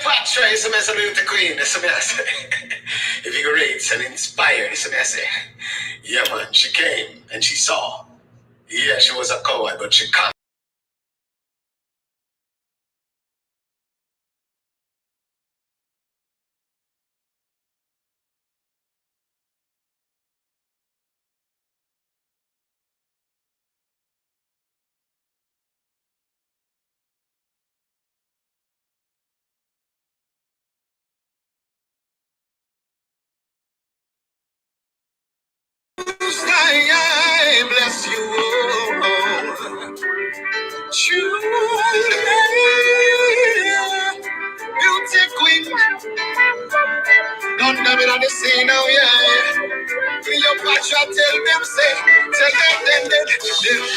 Cleopatra is a mess with the queen. That's a mess. If you read and inspired, it's a mess. Yeah, man, she came and she saw. Yeah, she was a coward, but she can't. I bless you, oh, true beauty queen. Don't come in on the scene now, yeah. Cleopatra tell them, say, tell them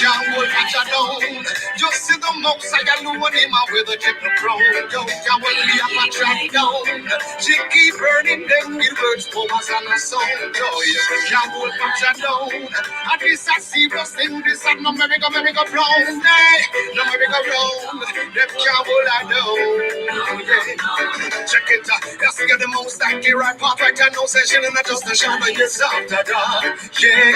can't hold Pacha down. Just see the mouse, I got no one in my with a triple crown. Don't can't hold Cleopatra down. She keep burning them with words, poems, and a song. Can't hold Pacha down. And this a serious thing, this a no merry go brown. No merry go round. Them can't hold her down. Check it out, yes, you get the most active right part right now. No session and not just a shadow, yes, after dark. Yeah,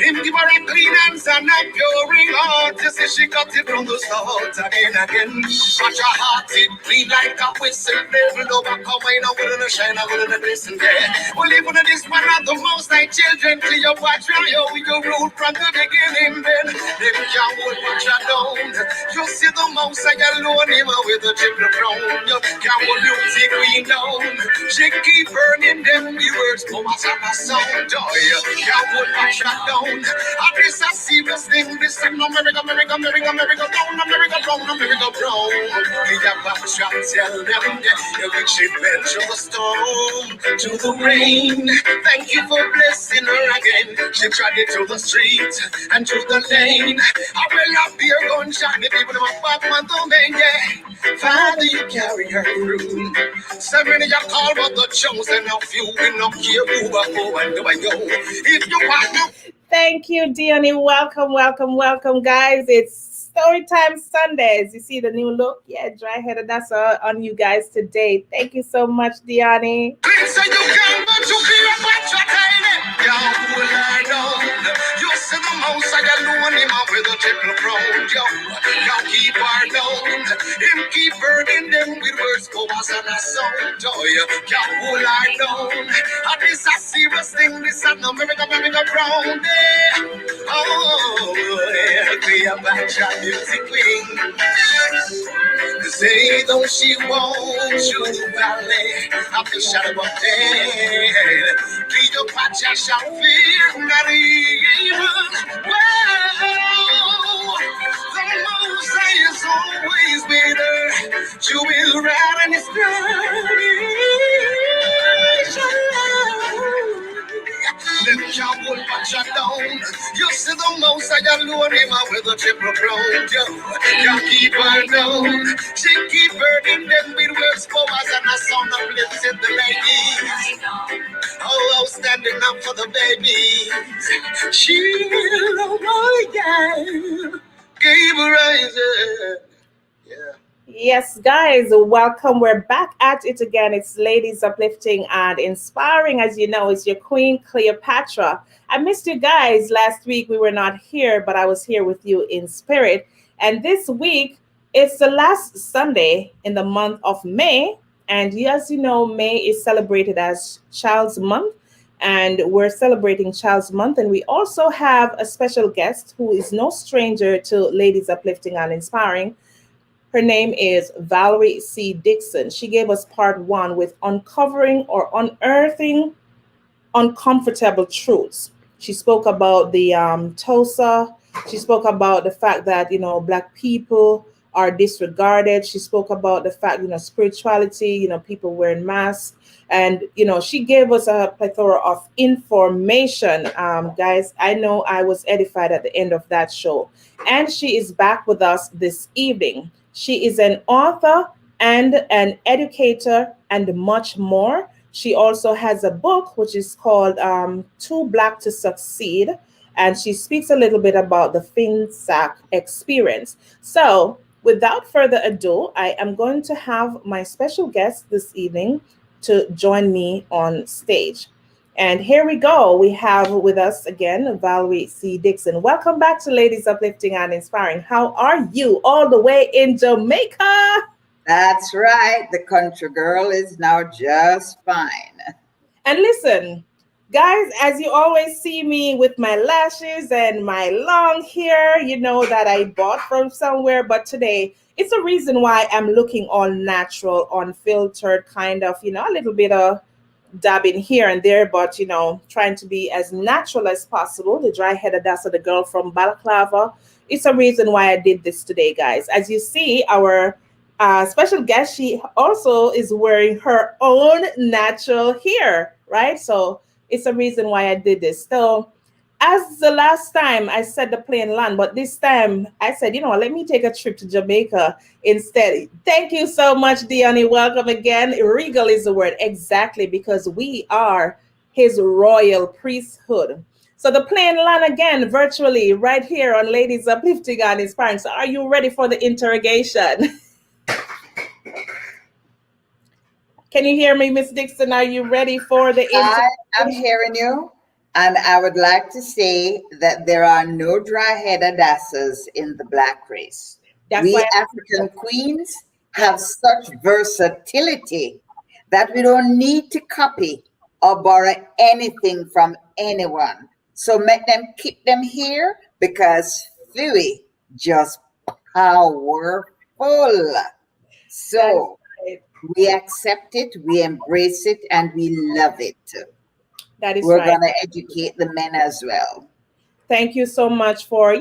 him give her a clean hands and a pure ring heart. You see, she got it from the start again. Watch her heart, it clean like a whistle. Never know back how I know wouldn't shine, I wouldn't listen there. Well, even this one of the most like children, Cleopatra, yo, you rule from the beginning, then. Them can't hold Pacha down. You see the mouse, I got alone him with a triple crown. You can't hold beauty queen down. She keep burning them words, poems and a sound. Can't hold Pacha down. And this a serious thing. This is no America down, America brown. Cleopatra tell them you reach it bend to the storm, to the rain. Thank you for blessing her again. She tried it to the street and to the lane. I will not be a gunshot. The people in my Batman domain, yeah. Father, you carry her through. So many you call but the chosen of you will not care who and do I go. If you want to. Thank you, Dione. Welcome, guys. It's Storytime Sundays. You see the new look? Yeah, dry headed. That's on you guys today. Thank you so much, Dione. You see the mouse, I got alone him up with a triple crown. Yo, keep her down. Him keep burning them with words, poems, and a sound. Can't hold her down. And this a serious thing, this a no America brown day. Oh, Cleopatra beauty queen. Say though she won't shoot the valley of the shadow of death, Cleopatra shall fear not evil. Well, the Most High is always with her. She will ride in his them can't hold Pacha down. You see the mouse, I got alone him with a triple crown. Can't keep her down. She keep burning them with words, poems, and a sound of lips in the ladies. Oh, standing up for the babies. She will, oh yeah, gave her eyes. Yeah. Yes, guys, welcome. We're back at it again. It's Ladies Uplifting and Inspiring. As you know, it's your queen, Cleopatra. I missed you guys last week. We were not here, but I was here with you in spirit. And this week, it's the last Sunday in the month of May. And as you know, May is celebrated as Child's Month. And we're celebrating Child's Month. And we also have a special guest who is no stranger to Ladies Uplifting and Inspiring. Her name is Valerie C. Dixon. She gave us part 1 with uncovering or unearthing uncomfortable truths. She spoke about the TOSA. She spoke about the fact that, Black people are disregarded. She spoke about the fact, spirituality, people wearing masks. And, she gave us a plethora of information. Guys, I know I was edified at the end of that show. And she is back with us this evening. She is an author and an educator and much more. She also has a book which is called Too Black to Succeed. And she speaks a little bit about the FinSAC experience. So without further ado, I am going to have my special guest this evening to join me on stage. And here we go. We have with us again Valerie C. Dixon. Welcome back to Ladies Uplifting and Inspiring. How are you all the way in Jamaica? That's right. The country girl is now just fine. And listen, guys, as you always see me with my lashes and my long hair, you know that I bought from somewhere. But today, it's a reason why I'm looking all natural, unfiltered, kind of, a little bit of dabbing here and there, but trying to be as natural as possible. The dry headed, that's the girl from Balaclava. It's a reason why I did this today, guys. As you see, our special guest, she also is wearing her own natural hair, right? So it's a reason why I did this. So as the last time I said the plane land, but this time I said, let me take a trip to Jamaica instead. Thank you so much, Dione. Welcome again. Regal is the word, exactly, because we are his royal priesthood. So the plane land again virtually right here on Ladies Uplifting and Inspiring. So are you ready for the interrogation? Can you hear me, Miss Dixon? Are you ready for the interrogation? I'm hearing you. And I would like to say that there are no dry-headed asses in the black race. We African queens have such versatility that we don't need to copy or borrow anything from anyone. So make them keep them here because Philly just powerful. So we accept it, we embrace it, and we love it. That is We're right. going to educate the men as well. Thank you so much for,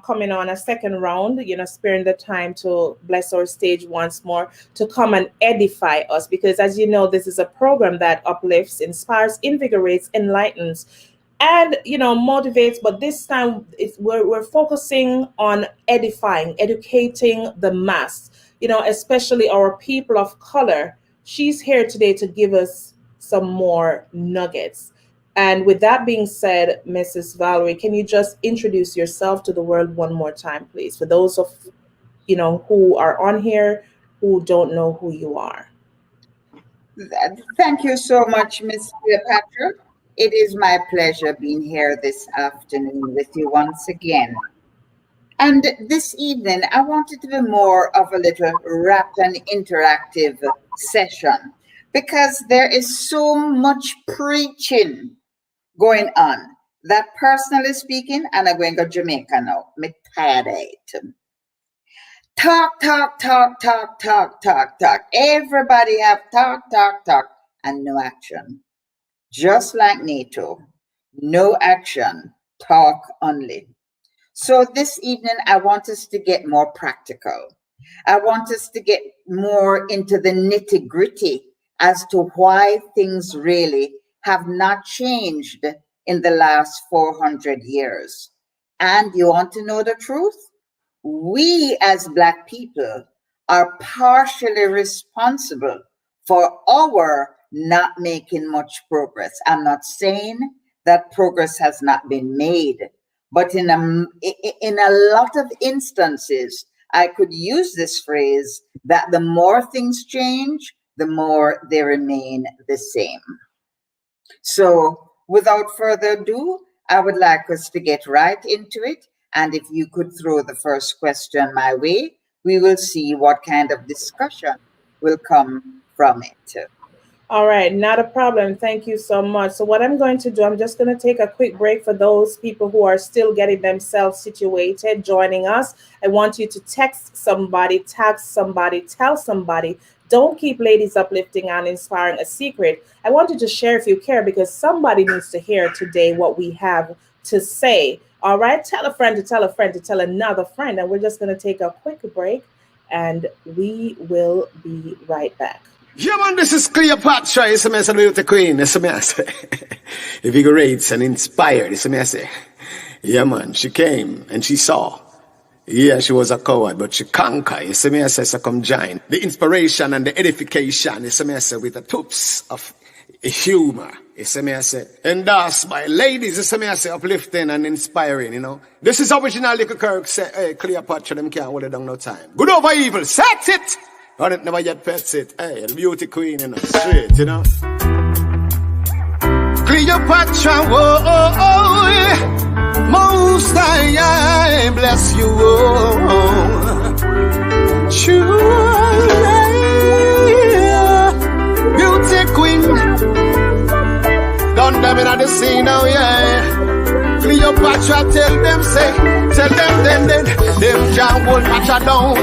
coming on a second round, sparing the time to bless our stage once more to come and edify us. Because as you know, this is a program that uplifts, inspires, invigorates, enlightens, and, motivates. But this time we're focusing on edifying, educating the mass, especially our people of color. She's here today to give us some more nuggets. And with that being said, Mrs. Valerie, can you just introduce yourself to the world one more time, please, for those of who are on here who don't know who you are? Thank you so much, Miss Patron. It is my pleasure being here this afternoon with you once again. And this evening, I want it to be more of a little rap and interactive session because there is so much preaching going on that, personally speaking, and I'm going to go Jamaica now, me tired of it. Talk, talk, talk, talk, talk, talk, talk. Everybody have talk, talk, talk, and no action. Just like NATO, no action, talk only. So this evening, I want us to get more practical. I want us to get more into the nitty gritty as to why things really have not changed in the last 400 years. And you want to know the truth? We as Black people are partially responsible for our not making much progress. I'm not saying that progress has not been made, but in a lot of instances, I could use this phrase that the more things change, the more they remain the same. So without further ado, I would like us to get right into it. And if you could throw the first question my way, we will see what kind of discussion will come from it. All right, not a problem. Thank you so much. So what I'm going to do, I'm just going to take a quick break for those people who are still getting themselves situated, joining us. I want you to text somebody, tag somebody, tell somebody. Don't keep Ladies Uplifting and Inspiring a secret. I want you to share if you care because somebody needs to hear today what we have to say. All right, tell a friend to tell a friend to tell another friend. And we're just going to take a quick break and we will be right back. Yeah, man, this is Cleopatra. It's a mess with the queen. It's a mess. Invigorates and inspired. It's a mess. Yeah, man, she came and she saw. Yeah, she was a coward, but she conquered. It's a mess. So come join. The inspiration and the edification. It's a mess with the tubes of humor. You see me I say, endorsed by ladies, you see me I say, uplifting and inspiring, you know. This is original little Kirk say, hey, Cleopatra, them can't hold it down no time. Good over evil, set it! And it never yet pets it. Hey, the beauty queen, you know, straight, you know. Cleopatra, whoa, oh, oh, yeah. Most I bless you, oh. True, beauty queen. Done them in the scene now, yeah. Cleopatra tell them, them can't hold Pacha down.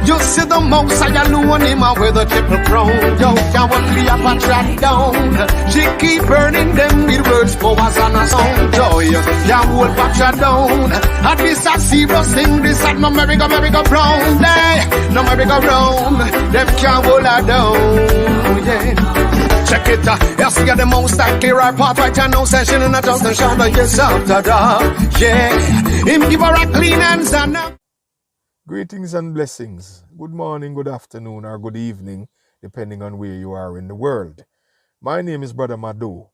You see the most I alone him with a triple crown. You can't hold Cleopatra down. She keep burning them with words, powers and a sound. Joy, can't hold Pacha down. At this a serious thing, this at no merry-go round. No merry-go-round, them can't hold her down, yeah. Check it out, you see the most I clear our path right now, session and not just a shot of yourself to dog. Yeah, him give her a clean hands and now. Greetings and blessings. Good morning, good afternoon, or good evening, depending on where you are in the world. My name is Brother Madu,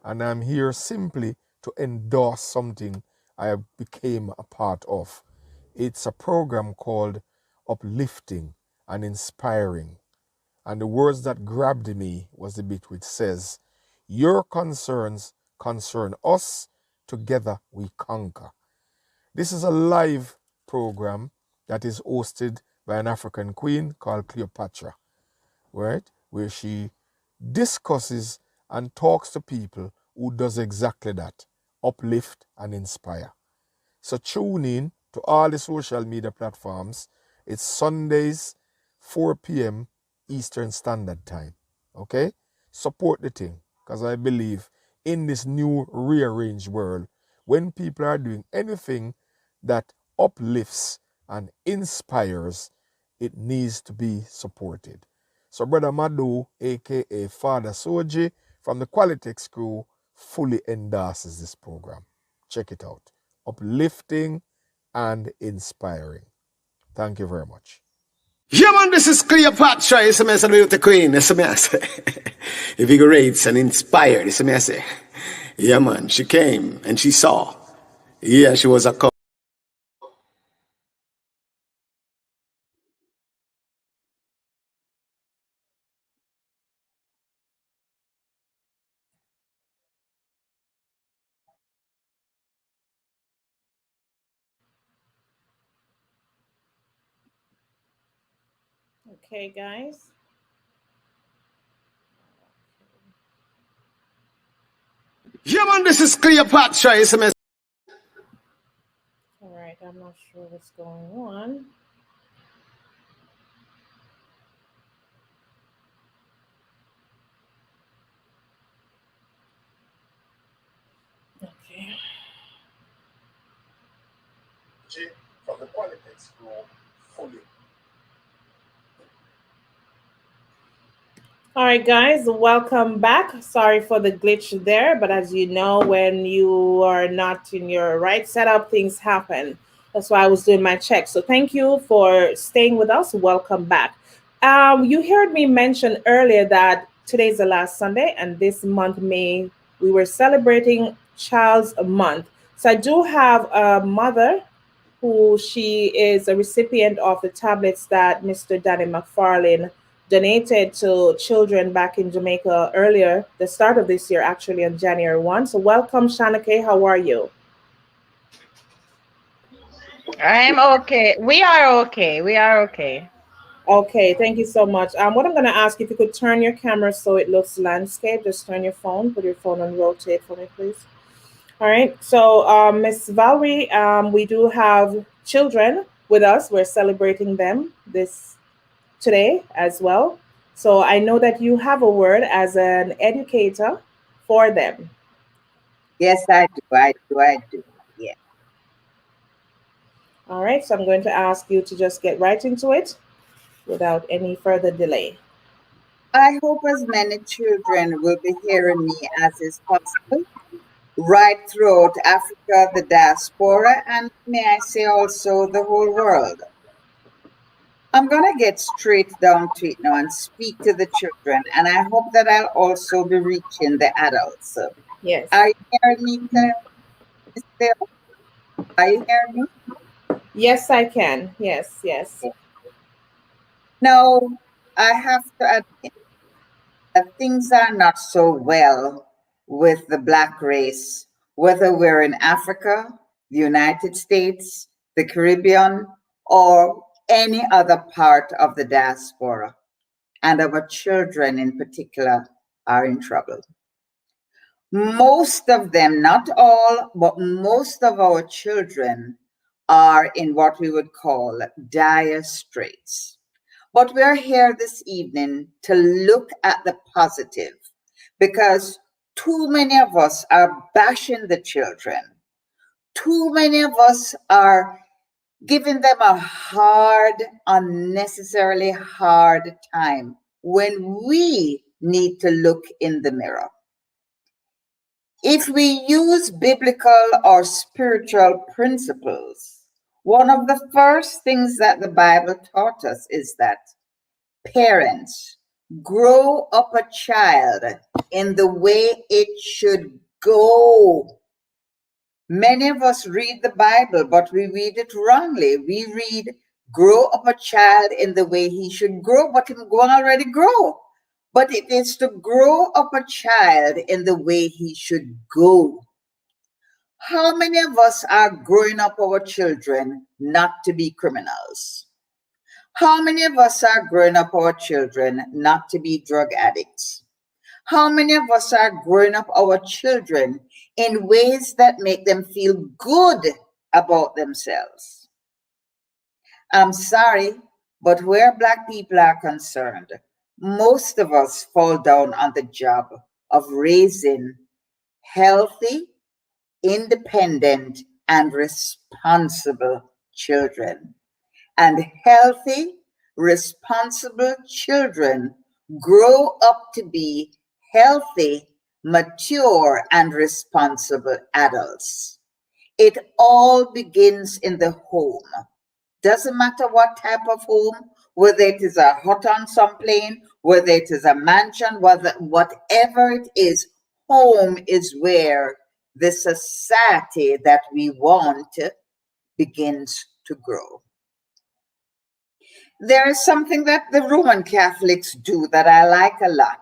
and I'm here simply to endorse something I became a part of. It's a program called Uplifting and Inspiring. And the words that grabbed me was the bit which says, your concerns concern us, together we conquer. This is a live program that is hosted by an African queen called Cleopatra, right? Where she discusses and talks to people who does exactly that, uplift and inspire. So tune in to all the social media platforms. It's Sundays, 4 p.m. Eastern Standard Time, okay? Support the thing, because I believe in this new rearranged world, when people are doing anything that uplifts and inspires, it needs to be supported. So Brother Madu, aka Father Soji, from the Qualitex crew, fully endorses this program. Check it out. Uplifting and inspiring. Thank you very much. Yeah, man, this is Cleopatra. It's a mess of beauty queen. It's a mess. Invigorates and inspired. It's a mess. Yeah, man, she came and she saw. Yeah, she was a couple. Okay, guys. Yeah, man, this is Cleopatra. It's a mess. All right, I'm not sure what's going on. Okay. From the Qualitex crew, fully. All right, guys, welcome back. Sorry for the glitch there, but as you know, when you are not in your right setup, things happen. That's why I was doing my check. So thank you for staying with us. Welcome back. You heard me mention earlier that today's the last Sunday, and this month, May, we were celebrating Child's Month. So I do have a mother who she is a recipient of the tablets that Mr. Danny McFarlane donated to children back in Jamaica earlier, the start of this year, actually on January 1. So welcome, Shanake. How are you? I'm okay. We are okay. We are okay. Okay, thank you so much. What I'm going to ask, if you could turn your camera so it looks landscape, just turn your phone, put your phone on rotate for me, please. All right, so Miss Valerie, we do have children with us. We're celebrating them today as well. So I know that you have a word as an educator for them. Yes, I do. Yeah. All right, so I'm going to ask you to just get right into it without any further delay. I hope as many children will be hearing me as is possible, right throughout Africa, the diaspora, and may I say also the whole world. I'm going to get straight down to it now and speak to the children. And I hope that I'll also be reaching the adults. Yes. Are you hearing me, Miss Bill? Are you hearing me? Yes, I can. Yes, yes. Now, I have to admit that things are not so well with the Black race, whether we're in Africa, the United States, the Caribbean, or any other part of the diaspora. And our children in particular are in trouble. Most of them, not all, but most of our children are in what we would call dire straits. But we're here this evening to look at the positive because too many of us are bashing the children. Too many of us are giving them a hard, unnecessarily hard time when we need to look in the mirror. If we use biblical or spiritual principles, one of the first things that the Bible taught us is that parents grow up a child in the way it should go. Many of us read the Bible, but we read it wrongly. We read, grow up a child in the way he should grow, but him go already grow. But it is to grow up a child in the way he should go. How many of us are growing up our children not to be criminals? How many of us are growing up our children not to be drug addicts? How many of us are growing up our children in ways that make them feel good about themselves? I'm sorry, but where Black people are concerned, most of us fall down on the job of raising healthy, independent, and responsible children. And healthy, responsible children grow up to be healthy, mature, and responsible adults. It all begins in the home. Doesn't matter what type of home, whether it is a hut on some plane, whether it is a mansion, whatever it is, home is where the society that we want begins to grow. There is something that the Roman Catholics do that I like a lot.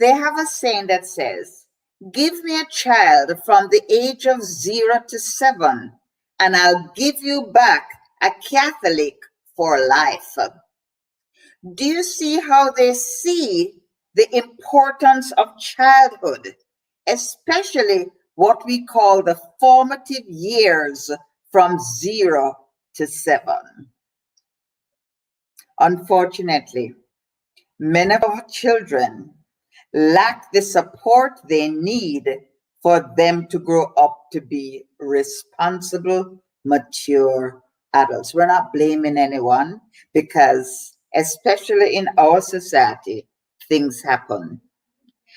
They have a saying that says, give me a child from the age of 0 to 7, and I'll give you back a Catholic for life. Do you see how they see the importance of childhood, especially what we call the formative years from 0 to 7? Unfortunately, many of our children lack the support they need for them to grow up to be responsible, mature adults. We're not blaming anyone because, especially in our society, things happen.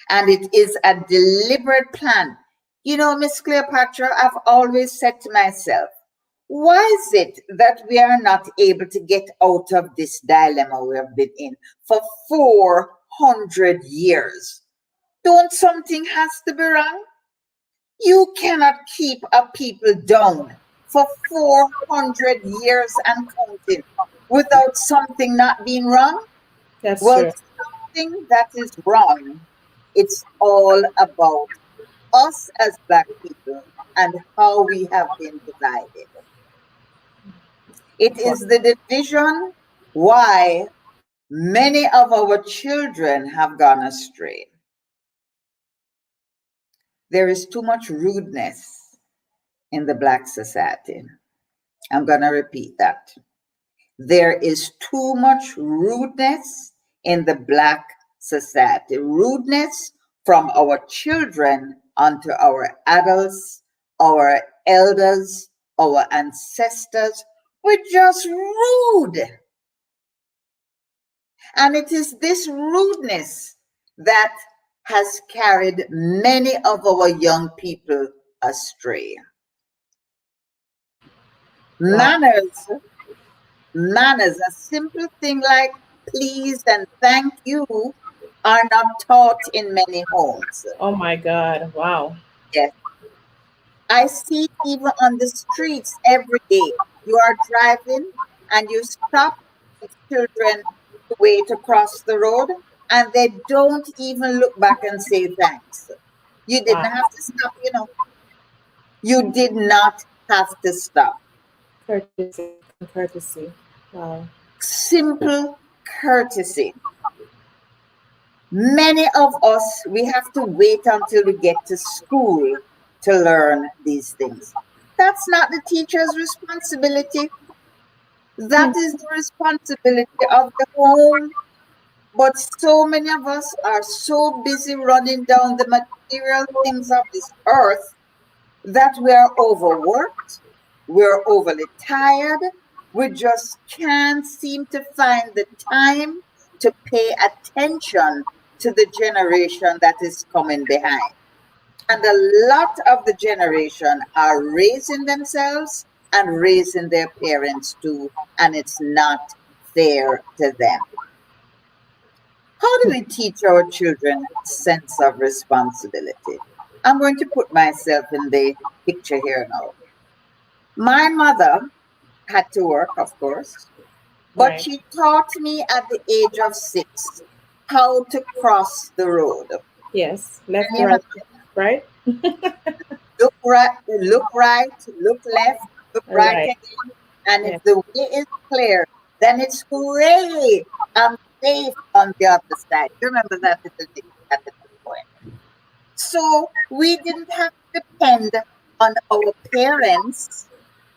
And it is a deliberate plan. You know, Miss Cleopatra, I've always said to myself, why is it that we are not able to get out of this dilemma we have been in for 400 years? Don't something has to be wrong? You cannot keep a people down for 400 years and counting without something not being wrong. That's Well, true. something that is wrong, it's all about us as Black people and how we have been divided. It is the division why many of our children have gone astray. There is too much rudeness in the Black society. I'm going to repeat that. There is too much rudeness in the Black society. Rudeness from our children onto our adults, our elders, our ancestors. We're just rude. And it is this rudeness that has carried many of our young people astray. Wow. Manners Manners, a simple thing like please and thank you, are not taught in many homes. Oh my God. Wow. Yes, I see it even on the streets every day. You are driving and you stop with children to wait to cross the road, and they don't even look back and say thanks. You didn't Wow. have to stop, you know. You did not have to stop. Courtesy. Common courtesy. Wow. Simple courtesy. Many of us, we have to wait until we get to school to learn these things. That's not the teacher's responsibility. That is the responsibility of the home. But so many of us are so busy running down the material things of this earth that we are overworked, we're overly tired, we just can't seem to find the time to pay attention to the generation that is coming behind. And a lot of the generation are raising themselves and raising their parents too, and it's not fair to them. How do we teach our children sense of responsibility? I'm going to put myself in the picture here now. My mother had to work, of course, but Right. she taught me at the age of 6 how to cross the road. Yes. Can Left, you right, imagine? right. Look right, look left, look right Right. again. And if Yes. the way is clear, then it's hooray! I'm safe on the other side. You remember that little thing at the point. So we didn't have to depend on our parents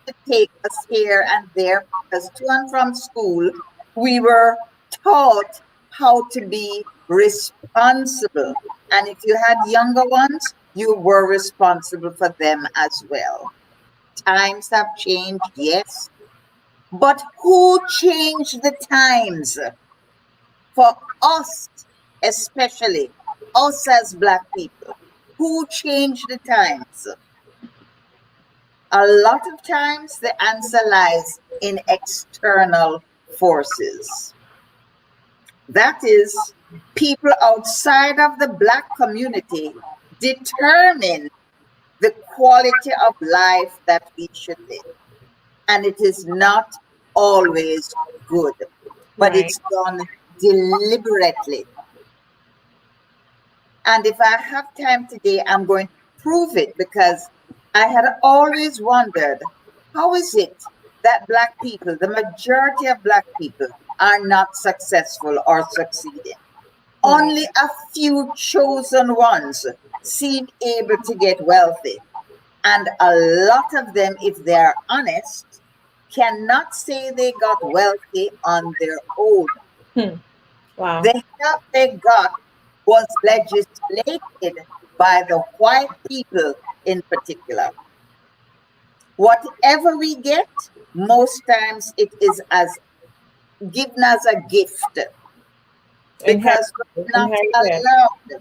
to take us here and there because to and from school, we were taught how to be responsible. And if you had younger ones, you were responsible for them as well. Times have changed, yes, but who changed the times for us, especially us as Black people? Who changed the times? A lot of times the answer lies in external forces. That is, people outside of the Black community determine the quality of life that we should live. And it is not always good, but Right. it's done deliberately. And if I have time today, I'm going to prove it because I had always wondered how is it that Black people, the majority of Black people, are not successful or succeeding? Right. Only a few chosen ones seem able to get wealthy. And a lot of them, if they're honest, cannot say they got wealthy on their own. Hmm. Wow. The help they got was legislated by the white people in particular. Whatever we get, most times it is as given as a gift because Inherited. we're not Inherited. allowed to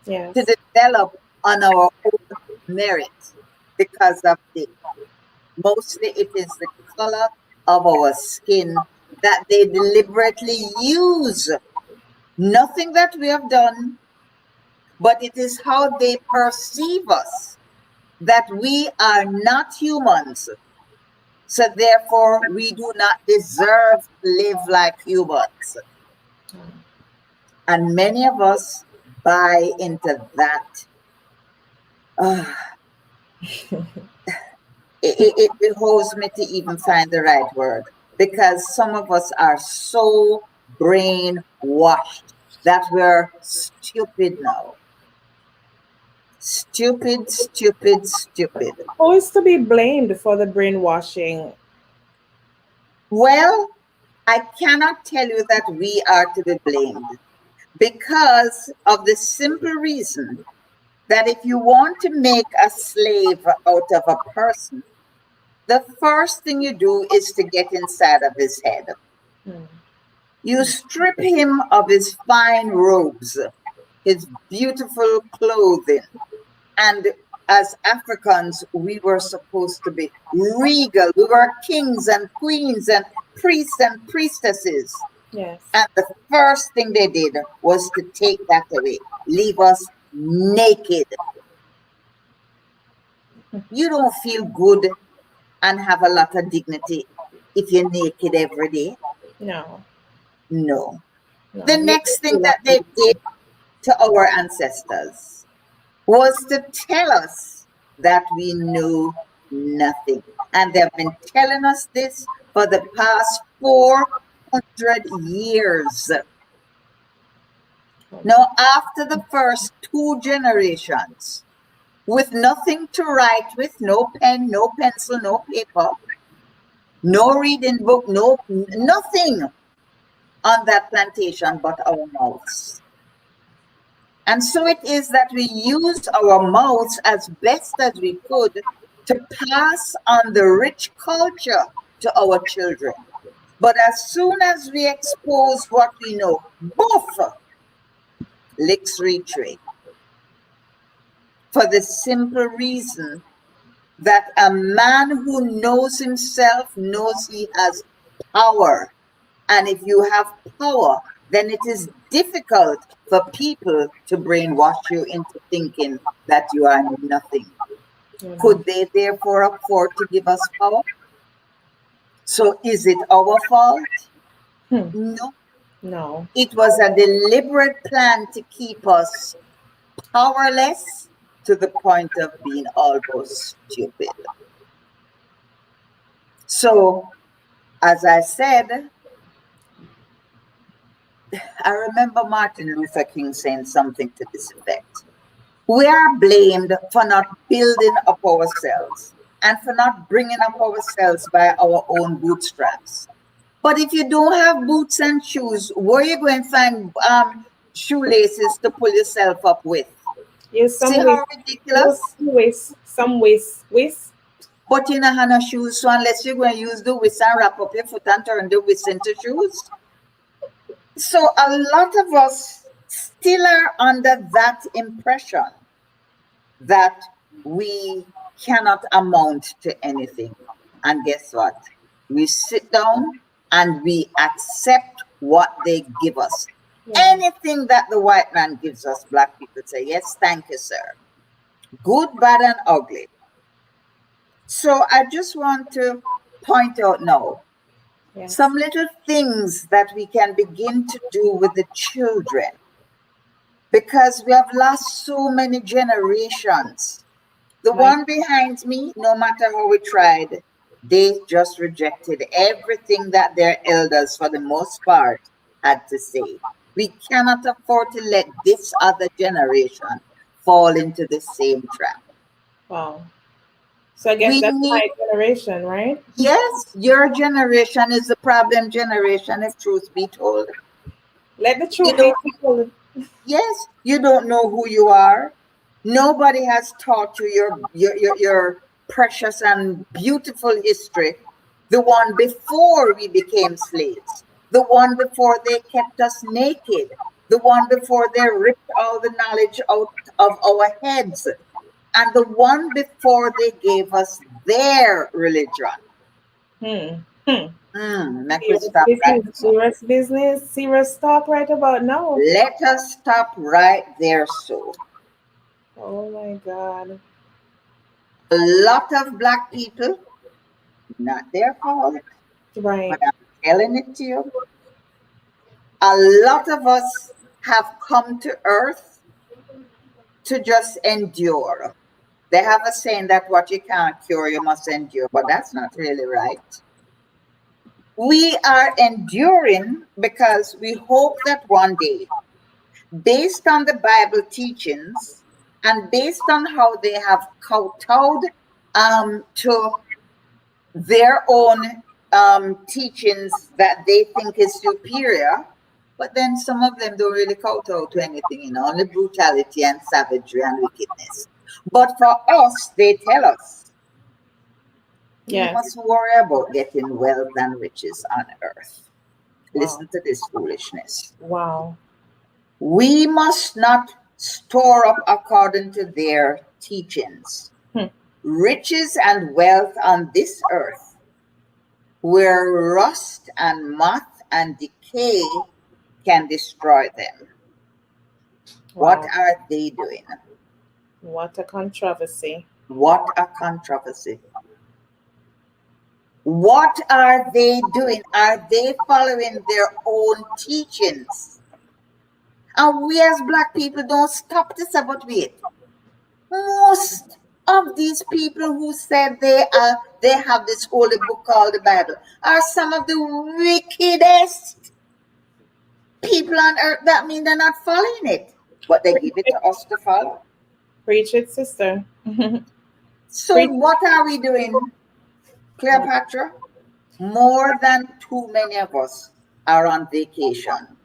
Yes. develop on our own merit because of the mostly it is the color of our skin that they deliberately use. Nothing that we have done, but it is how they perceive us that we are not humans. So therefore, we do not deserve to live like humans. And many of us buy into that. Uh, it behoves me to even find the right word because some of us are so brainwashed that we're stupid now. Stupid, stupid, stupid. Who is to be blamed for the brainwashing? Well, I cannot tell you that we are to be blamed because of the simple reason that if you want to make a slave out of a person, the first thing you do is to get inside of his head. Hmm. You strip him of his fine robes, his beautiful clothing, and as Africans, we were supposed to be regal. We were kings and queens and priests and priestesses. Yes. And the first thing they did was to take that away, leave us naked. You don't feel good and have a lot of dignity if you're naked every day. No. No. No. The next thing that they did to our ancestors was to tell us that we knew nothing. And they've been telling us this for the past 400 years. Now, after the first 2 generations, with nothing to write with, no pen, no pencil, no paper, no reading book, nothing on that plantation but our mouths. And so it is that we used our mouths as best as we could to pass on the rich culture to our children. But as soon as we expose what we know, both licks retreat. For the simple reason that a man who knows himself knows he has power. And if you have power, then it is difficult for people to brainwash you into thinking that you are nothing. Could they therefore afford to give us power? So is it our fault? No. No. It was a deliberate plan to keep us powerless to the point of being almost stupid. So, as I said, I remember Martin Luther King saying something to this effect. We are blamed for not building up ourselves and for not bringing up ourselves by our own bootstraps. But if you don't have boots and shoes, where are you going to find shoelaces to pull yourself up with? Yes, See how ridiculous? Some waist. But you don't have no shoes, so unless you're going to use the whisk and wrap up your foot and turn the whisk into shoes. So a lot of us still are under that impression that we cannot amount to anything. And guess what? We sit down and we accept what they give us. Yeah. Anything that the white man gives us, black people say, yes, thank you, sir. Good, bad, and ugly. So I just want to point out now, yes, some little things that we can begin to do with the children, because we have lost so many generations. The one behind me, no matter how we tried, they just rejected everything that their elders, for the most part, had to say. We cannot afford to let this other generation fall into the same trap. Wow. So I guess that's my generation, right? Yes, your generation is the problem generation, if truth be told. Let the truth be told. Yes, you don't know who you are. Nobody has taught you your precious and beautiful history. The one before we became slaves. The one before they kept us naked. The one before they ripped all the knowledge out of our heads. And the one before they gave us their religion. Serious talk right about now. Let us stop right there, so. Oh my God. A lot of black people, not their fault, right, but I'm telling it to you. A lot of us have come to earth to just endure. They have a saying that what you can't cure, you must endure, but that's not really right. We are enduring because we hope that one day, based on the Bible teachings and based on how they have kowtowed to their own teachings that they think is superior, but then some of them don't really kowtow to anything, only brutality and savagery and wickedness. But for us, they tell us, yes, we must worry about getting wealth and riches on earth. Wow. Listen to this foolishness. Wow. We must not store up according to their teachings, riches and wealth on this earth, where rust and moth and decay can destroy them. What Wow. are they doing? What a controversy. What a controversy. What are they doing? Are they following their own teachings? And we as Black people don't stop to say, but wait. Most of these people who said they have this holy book called the Bible are some of the wickedest people on earth. That means they're not following it, but they give it to us to follow. Preach it, sister. So Preach. what are we doing, Cleopatra? More than too many of us are on vacation.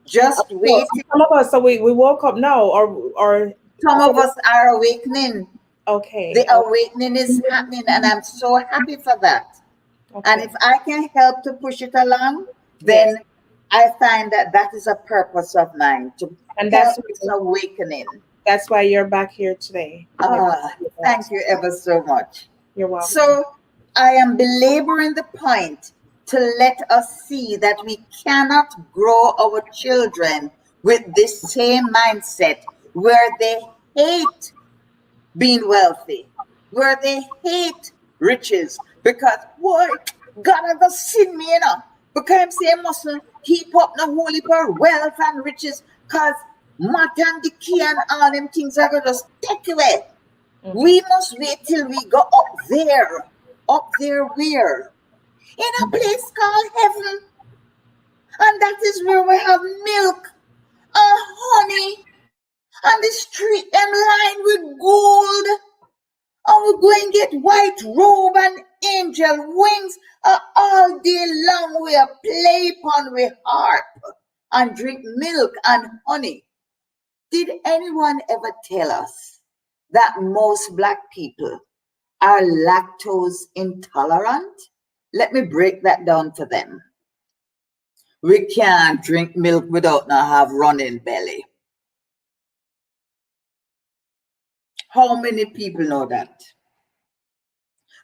Just waiting. Some of us, so we woke up now, or Some of us are awakening. okay. The awakening is happening, and I'm so happy for that. Okay. And if I can help to push it along, then Yes. I find that that is a purpose of mine, to And help that's this awakening. that's why you're back here today. Thank you ever so much. You're welcome. So I am belaboring the point to let us see that we cannot grow our children with this same mindset where they hate being wealthy, where they hate riches, because boy, God has just seen me, because I'm saying mustn't heap up no holy for wealth and riches, because moth and decay and all them things are going to just take away. We must wait till we go up there where? In a place called heaven. And that is where we have milk and honey and the street them lined with gold. And we're going to get white robe and angel wings all day long. We are play upon with harp and drink milk and honey. Did anyone ever tell us that most Black people are lactose intolerant? Let me break that down to them. We can't drink milk without not have running belly. How many people know that?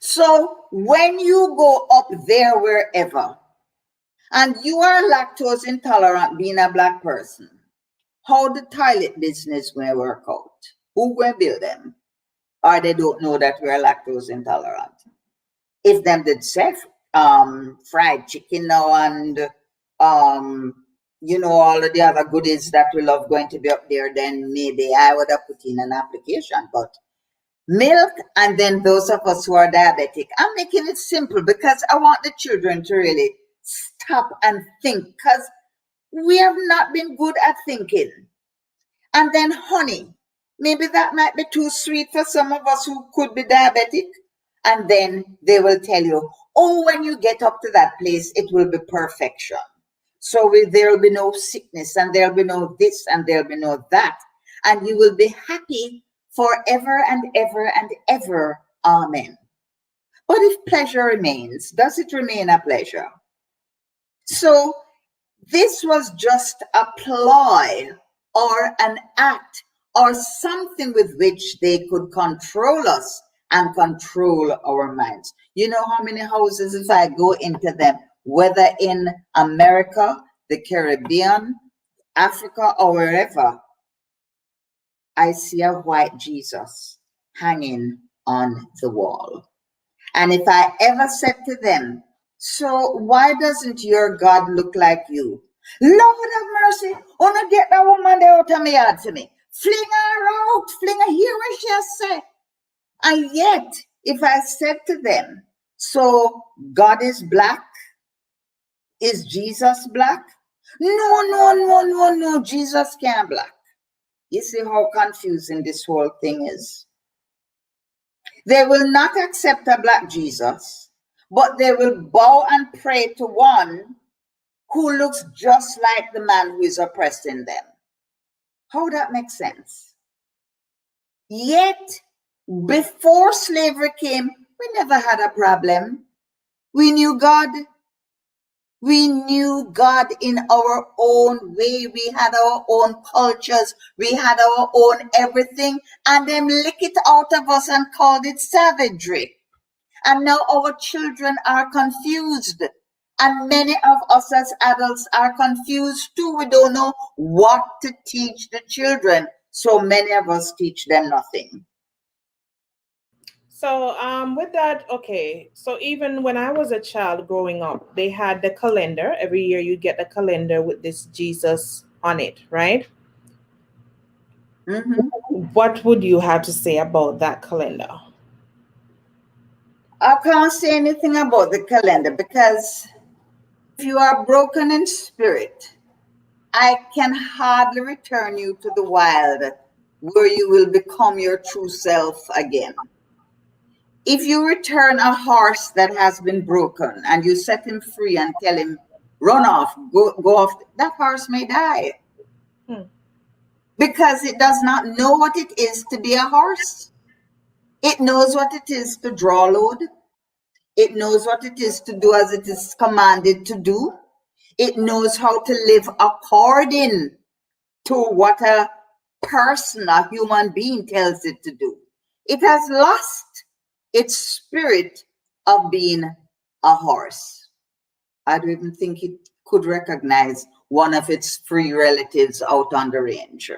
So when you go up there wherever, and you are lactose intolerant being a Black person, how the toilet business will work out? Who will build them? Or they don't know that we are lactose intolerant. If them did say fried chicken now and all of the other goodies that we love going to be up there, then maybe I would have put in an application. But milk, and then those of us who are diabetic, I'm making it simple because I want the children to really stop and think, because we have not been good at thinking. And then honey, maybe that might be too sweet for some of us who could be diabetic. And then they will tell you, oh, when you get up to that place, it will be perfection. So there will be no sickness, and there will be no this, and there will be no that. And you will be happy forever and ever and ever. Amen. But if pleasure remains, does it remain a pleasure? So this was just a ploy or an act or something with which they could control us and control our minds. You know how many houses, if I go into them, whether in America, the Caribbean, Africa, or wherever, I see a white Jesus hanging on the wall. And if I ever said to them, so why doesn't your God look like you? Lord have mercy, wanna get that woman there out of me yard to me. Fling her out, fling her, hear what she has said. And yet, if I said to them, so God is Black, is Jesus Black? No, Jesus can't Black. You see how confusing this whole thing is? They will not accept a Black Jesus, but they will bow and pray to one who looks just like the man who is oppressing them. How that makes sense? Yet, before slavery came, we never had a problem. We knew God. We knew God in our own way. We had our own cultures. We had our own everything. And them lick it out of us and called it savagery. And now our children are confused. And many of us as adults are confused too. We don't know what to teach the children. So many of us teach them nothing. So with that, okay. So even when I was a child growing up, they had the calendar. Every year you get a calendar with this Jesus on it, right? Mm-hmm. What would you have to say about that calendar? I can't say anything about the calendar because if you are broken in spirit, I can hardly return you to the wild where you will become your true self again. If you return a horse that has been broken and you set him free and tell him, run off, go off, that horse may die because it does not know what it is to be a horse. It knows what it is to draw load. It knows what it is to do as it is commanded to do. It knows how to live according to what a person, a human being tells it to do. It has lost its spirit of being a horse. I don't even think it could recognize one of its free relatives out on the range.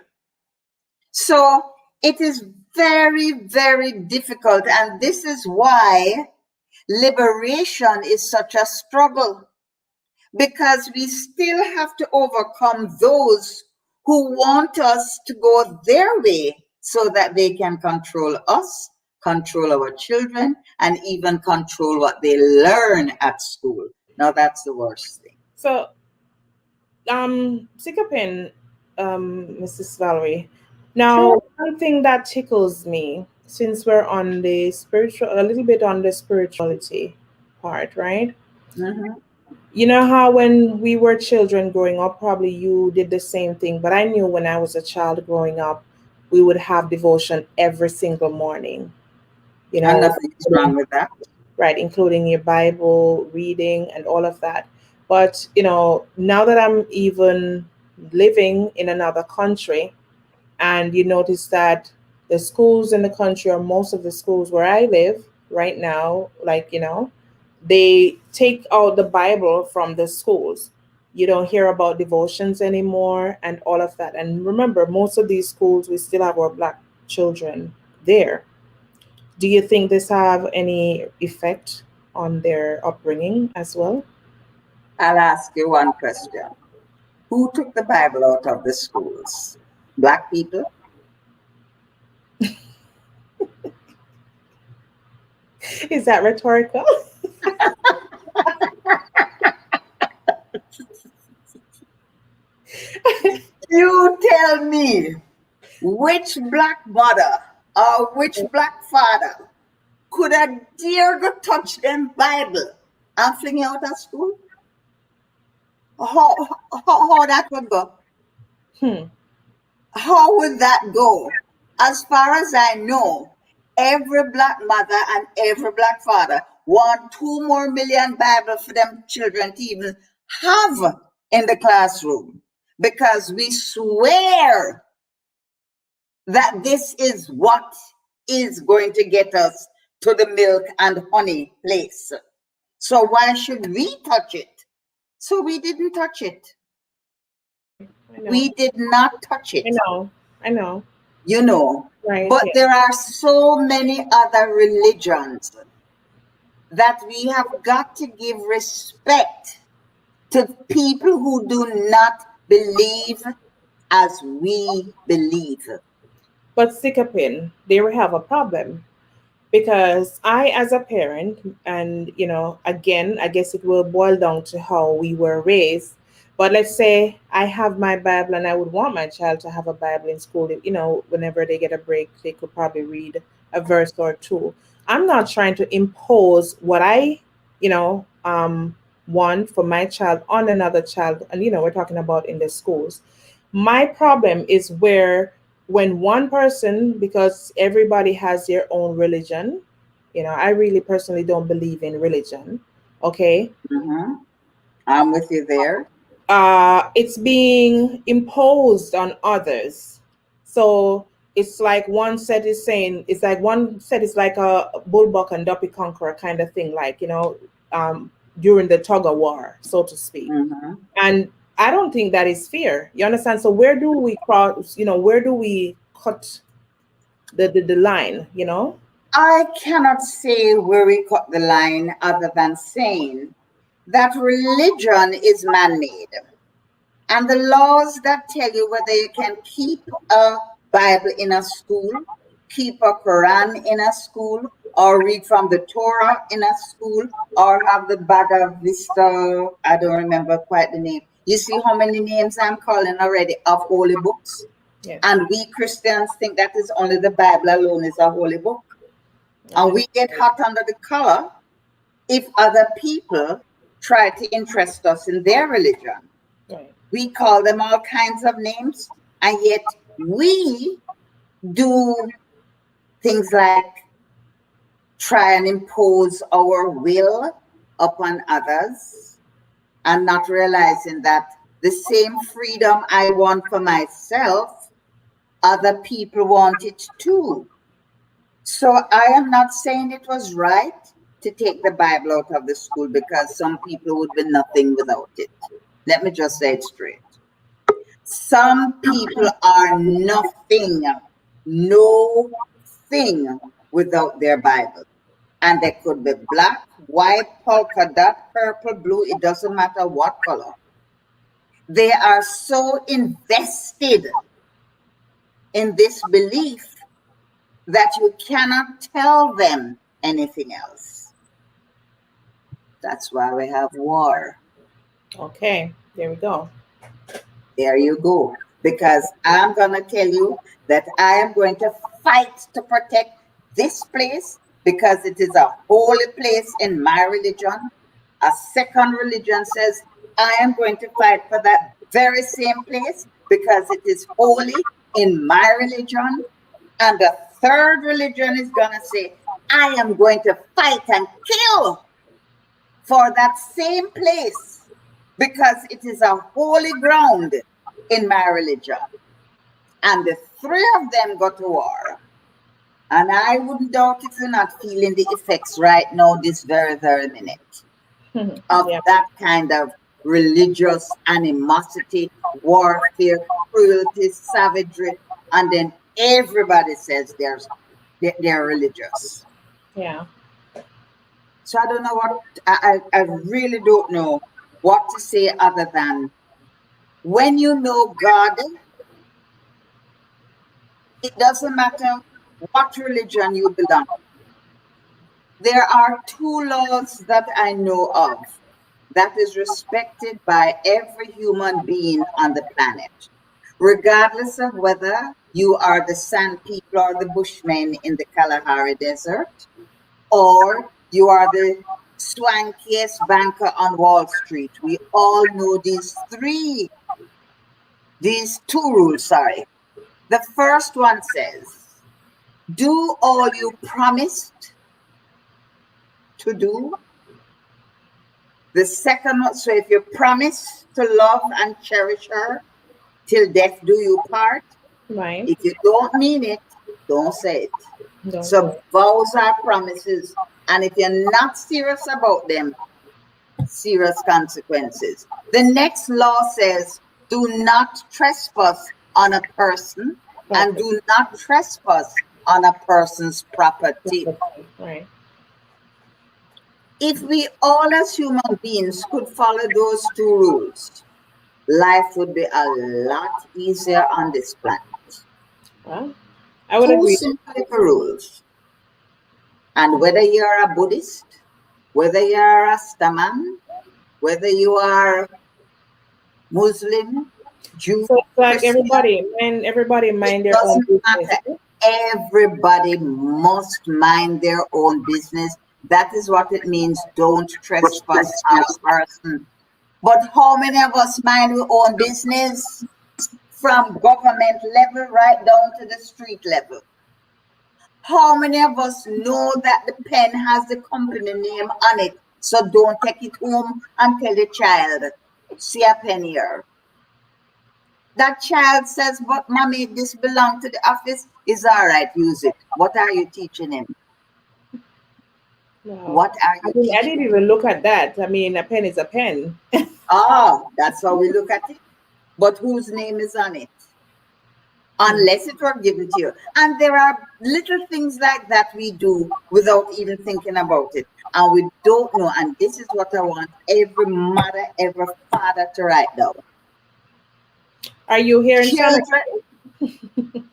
So it is very, very difficult. And this is why liberation is such a struggle, because we still have to overcome those who want us to go their way so that they can control us, control our children, and even control what they learn at school. Now that's the worst thing. So, Sikapin, Mrs. Valerie. Now, Sure. one thing that tickles me, since we're on the spiritual, a little bit on the spirituality part, right? Mhm. You know how when we were children growing up, probably you did the same thing, but I knew when I was a child growing up, we would have devotion every single morning, you And know, nothing is wrong with that. right, including your Bible reading and all of that. But, now that I'm even living in another country, and you notice that the schools in the country, or most of the schools where I live right now, like, they take out the Bible from the schools. You don't hear about devotions anymore and all of that. And remember, most of these schools, we still have our Black children there. Do you think this have any effect on their upbringing as well? I'll ask you one question. Who took the Bible out of the schools? Black people? Is that rhetorical? You tell me which black mother or which black father could a dare go touch them Bible and fling it out of school? How that would go? Hmm. How would that go? As far as I know, every black mother and every black father want 2 more million Bible for them children to even have in the classroom, because we swear that this is what is going to get us to the milk and honey place. So why should we touch it? So we didn't touch it. I know. We did not touch I it, know. I know. you know. Right. But Yeah. there are so many other religions that we have got to give respect to people who do not believe as we believe. But Sikapin, they will have a problem because I, as a parent, and again, I guess it will boil down to how we were raised. But let's say I have my Bible and I would want my child to have a Bible in school. Whenever they get a break, they could probably read a verse or two. I'm not trying to impose what I, want for my child on another child. And, we're talking about in the schools. My problem is where when one person, because everybody has their own religion, I really personally don't believe in religion. Okay. Mhm. I'm with you there. It's being imposed on others. So it's like one set is saying, it's like one set is like a bullbuck and duppy conqueror kind of thing, like, during the tug of war, so to speak. Hmm. And I don't think that is fair. You understand? So where do we cross, where do we cut the line, I cannot say where we cut the line other than saying that religion is man made. And the laws that tell you whether you can keep a Bible in a school, keep a Quran in a school, or read from the Torah in a school, or have the Bhagavad Vista, I don't remember quite the name. You see how many names I'm calling already of holy books? Yeah. And we Christians think that is only the Bible alone is a holy book. And we get hot under the collar if other people try to interest us in their religion. Right. We call them all kinds of names, and yet we do things like try and impose our will upon others and not realizing that the same freedom I want for myself, other people want it too. So I am not saying it was right to take the Bible out of the school because some people would be nothing without it. Let me just say it straight. Some people are nothing, no thing without their Bible. And they could be black, white, polka dot, purple, blue, it doesn't matter what color. They are so invested in this belief that you cannot tell them anything else. That's why we have war. Okay, there we go. There you go. Because I'm going to tell you that I am going to fight to protect this place because it is a holy place in my religion. A second religion says, I am going to fight for that very same place because it is holy in my religion. And the third religion is going to say, I am going to fight and kill for that same place because it is a holy ground in my religion. And the three of them go to war. And I wouldn't doubt if you're not feeling the effects right now, this very, very minute, of that kind of religious animosity, warfare, cruelty, savagery, and then everybody says they're religious. Yeah. So I don't know what, I really don't know what to say other than when you know God, it doesn't matter what religion you belong to. There are two laws that I know of that is respected by every human being on the planet, regardless of whether you are the Sand People or the Bushmen in the Kalahari Desert, or you are the swankiest banker on Wall Street. We all know these two rules, sorry. The first one says, do all you promised to do. The second one, so if you promise to love and cherish her till death do you part, Right. if you don't mean it, don't say it. So vows are promises, and if you're not serious about them, serious consequences. The next law says, do not trespass on a person and do not trespass on a person's property. Right. If we all as human beings could follow those two rules, life would be a lot easier on this planet. Well, I would Two agree. simple rules. And whether you're a Buddhist, whether you're a Rastaman, whether you are Muslim, Jew, So it's like Christian, everybody mind it their own doesn't business. matter. Everybody must mind their own business. That is what it means. Don't trespass on a person. But how many of us mind our own business from government level right down to the street level? How many of us know that the pen has the company name on it So don't take it home and tell the child, see a pen here. That child says, but mommy, this belongs to the office. Is all right, use it. What are you teaching him? No, What are you I teaching? didn't even look at that. I mean, a pen is a pen. That's how we look at it. But whose name is on it? Unless it were given to you. And there are little things like that we do without even thinking about it. And we don't know. And this is what I want every mother, every father to write down. Are you here in Children,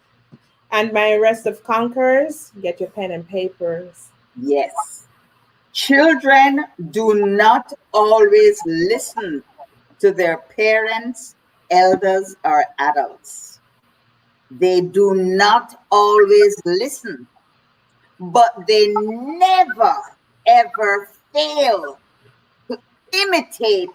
and my rest of conquerors? Get your pen and papers. yes. Children do not always listen to their parents, elders, or adults. They do not always listen, but they never, ever fail to imitate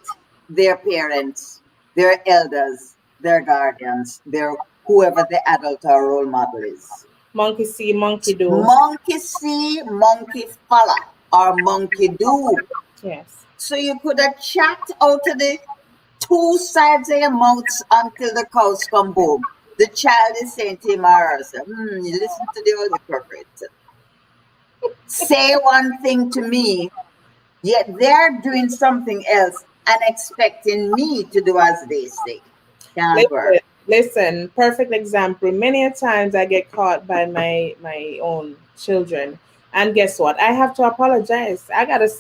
their parents, their elders, their guardians, their whoever the adult or role model is. Monkey see, monkey do. Monkey see, monkey follow, or monkey do. Yes. So you could have chat out of the two sides of your mouths until the cows come home. The child is saying to him or herself, you listen to the old hypocrite. Say one thing to me, yet they're doing something else and expecting me to do as they say. Can't work. Listen, perfect example. Many a times I get caught by my own children. And guess what? I have to apologize. I got to,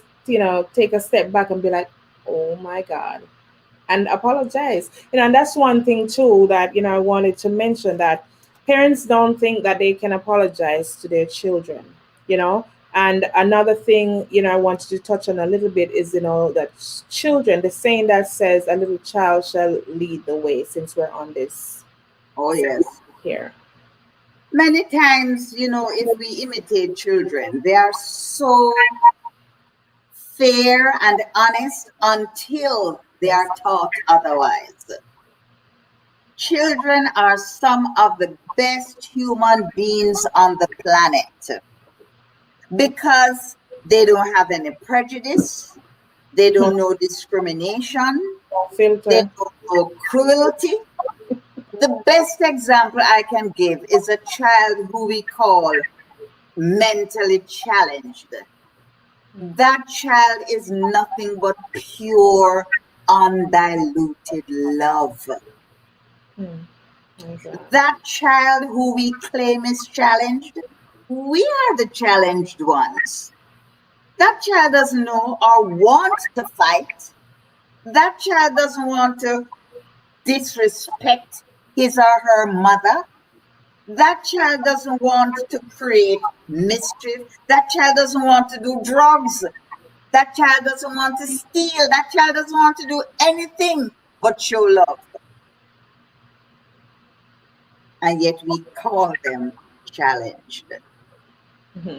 take a step back and be like, oh my God. And apologize. And that's one thing too that, I wanted to mention, that parents don't think that they can apologize to their children, And another thing, I wanted to touch on a little bit is, that children, the saying that says a little child shall lead the way, since we're on this. Oh, yes. Here. Many times, if we imitate children, they are so fair and honest until they are taught otherwise. Children are some of the best human beings on the planet because they don't have any prejudice, they don't know discrimination, Filter. they don't know cruelty. The best example I can give is a child who we call mentally challenged. That child is nothing but pure, undiluted love. Okay. That child who we claim is challenged, we are the challenged ones. That child doesn't know or want to fight. That child doesn't want to disrespect his or her mother. That child doesn't want to create mischief. That child doesn't want to do drugs. That child doesn't want to steal. That child doesn't want to do anything but show love. And yet we call them challenged.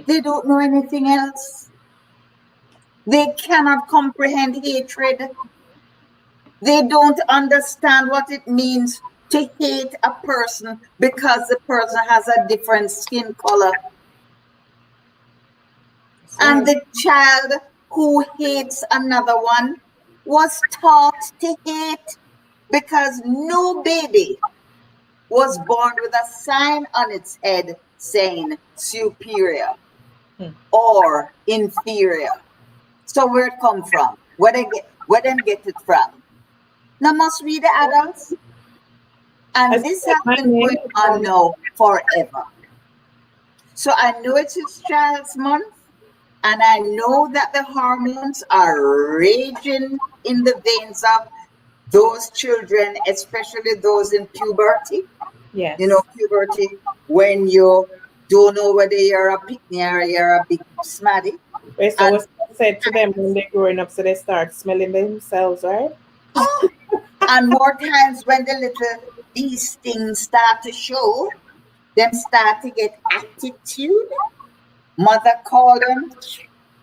They don't know anything else. They cannot comprehend hatred. They don't understand what it means to hate a person because the person has a different skin color. And the child who hates another one was taught to hate because no baby was born with a sign on its head saying superior or inferior. So where it come from? Where them get it from? Now must we the adults? And this has been going on now forever. So I know it's his child's month, and I know that the hormones are raging in the veins of those children, especially those in puberty. Yes. Puberty, when you don't know whether you're a pick-me or you're a big smaddy. Wait, so what's said to them when they're growing up, so they start smelling themselves, right? And more times when these things start to show, them start to get attitude. Mother called them,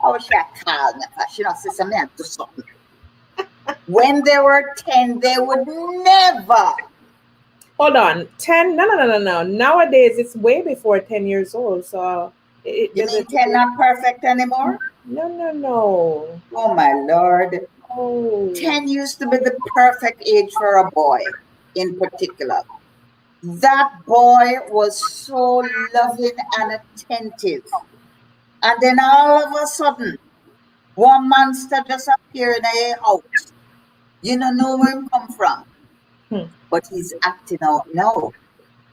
oh, she called me, she not say something to something. When they were 10, they would never. Hold on, 10? No. Nowadays, it's way before 10 years old. So you mean 10 not perfect anymore? No. Oh my Lord. Oh. 10 used to be the perfect age for a boy in particular. That boy was so loving and attentive. And then all of a sudden, one monster just appeared in a house. You don't know where he come from. Hmm. But he's acting out now.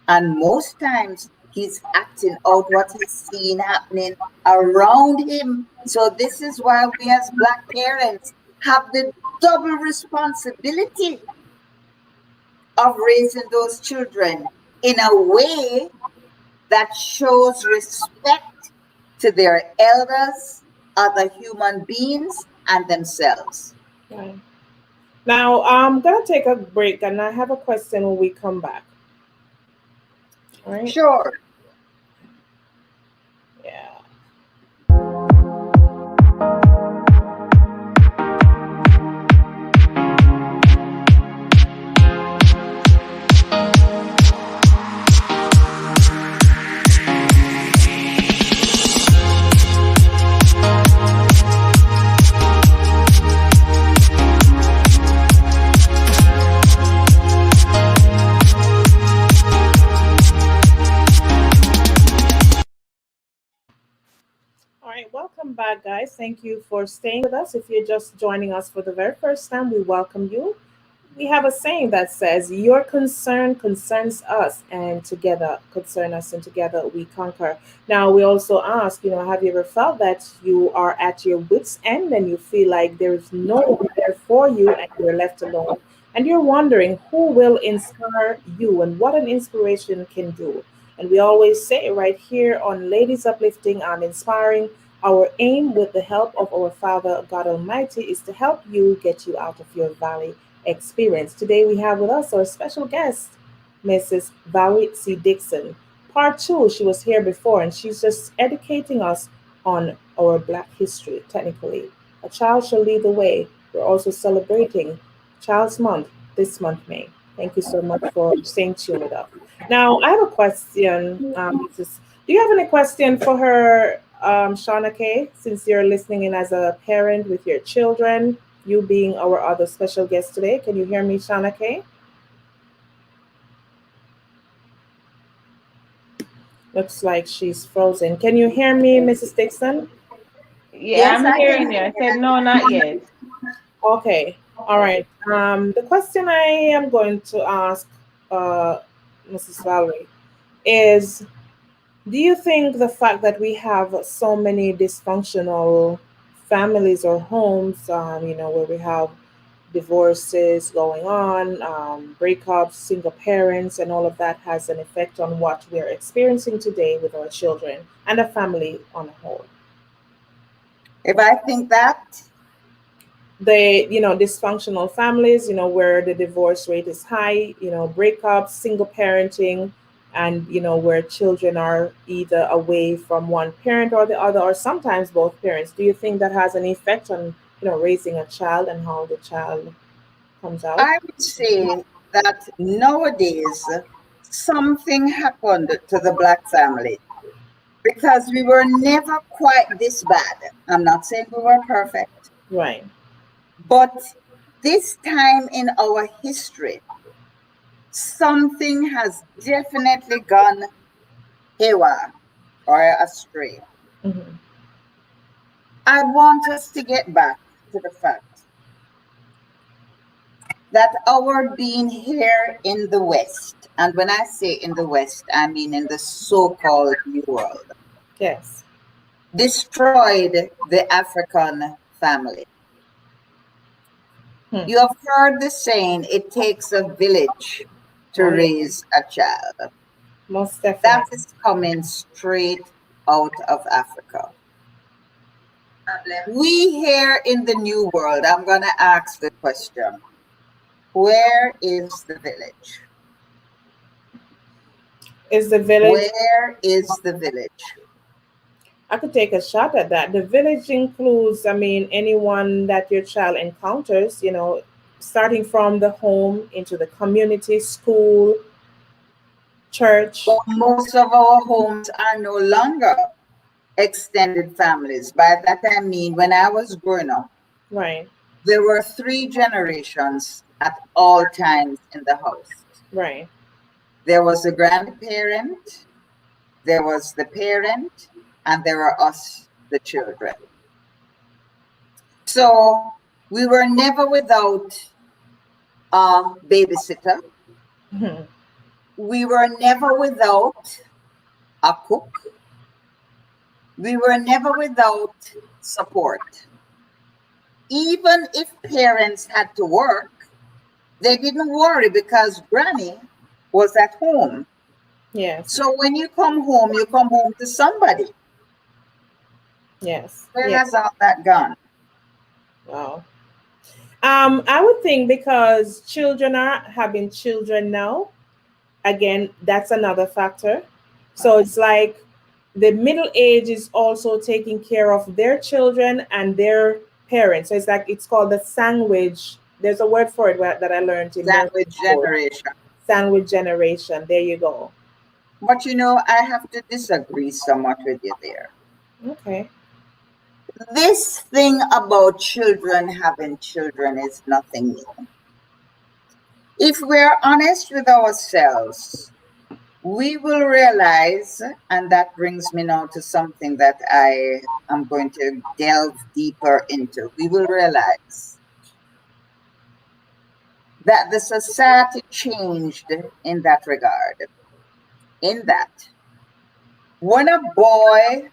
And most times he's acting out what he's seen happening around him. So this is why we as black parents have the double responsibility of raising those children in a way that shows respect to their elders, other human beings, and themselves. Right. Now, I'm going to take a break and I have a question when we come back. All right. Sure. Yeah. All right, welcome back, guys. Thank you for staying with us. If you're just joining us for the very first time, we welcome you. We have a saying that says, "Your concern concerns us, and together concern us, and together we conquer." Now, we also ask, have you ever felt that you are at your wits' end and you feel like there's no one there for you and you're left alone? And you're wondering who will inspire you and what an inspiration can do. And we always say right here on Ladies Uplifting and Inspiring, our aim with the help of our Father God Almighty is to help you get you out of your valley experience. Today we have with us our special guest, Mrs. Valerie C. Dixon. Part two, she was here before and she's just educating us on our Black history, technically. A child shall lead the way. We're also celebrating Child's Month this month, May. Thank you so much for staying tuned with us. Now, I have a question, do you have any question for her, Shauna Kay, since you're listening in as a parent with your children, you being our other special guest today? Can you hear me, Shauna Kay? Looks like she's frozen. Can you hear me, Mrs. Dixon? Yeah, Yes, I'm I can hearing you. hear I said no, not yet. Okay, all right. The question I am going to ask uh, Mrs. Valerie is, do you think the fact that we have so many dysfunctional families or homes, where we have divorces going on, breakups, single parents, and all of that has an effect on what we're experiencing today with our children and the family on a whole? if I think that, Dysfunctional families, where the divorce rate is high, breakups, single parenting, and where children are either away from one parent or the other, or sometimes both parents. Do you think that has an effect on raising a child and how the child comes out? I would say that nowadays something happened to the Black family because we were never quite this bad. I'm not saying we were perfect, Right. but this time in our history, something has definitely gone haywire or astray. Hmm. I want us to get back to the fact that our being here in the West, and when I say in the West, I mean in the so called New World, Yes. destroyed the African family. Hmm. You have heard the saying, it takes a village to Oh, yeah. raise a child. Most That definitely. is coming straight out of Africa. We here in the New World, I'm going to ask the question, where is the village? Is the village? Where is the village? I could take a shot at that. The village includes, anyone that your child encounters, starting from the home into the community, school, church. But most of our homes are no longer. extended families. By that I mean when I was growing up, Right. there were 3 generations at all times in the house. Right. There was the grandparent, there was the parent, and there were us, the children. So we were never without a babysitter. Mhm. We were never without a cook. We were never without support. Even if parents had to work, they didn't worry because granny was at home. Yes. So when you come home to somebody. Yes. Where Yes. has all that gone? Wow. I would think because children are having children now, again, that's another factor. So it's like the middle age is also taking care of their children and their parents. So it's like it's called the sandwich. There's a word for it that I learned in nursery Sandwich school. generation. Sandwich generation. There you go. But you know, I have to disagree somewhat with you there. Okay. This thing about children having children is nothing new. If we're honest with ourselves, we will realize, and that brings me now to something that I am going to delve deeper into. We will realize that the society changed in that regard. In that, when a boy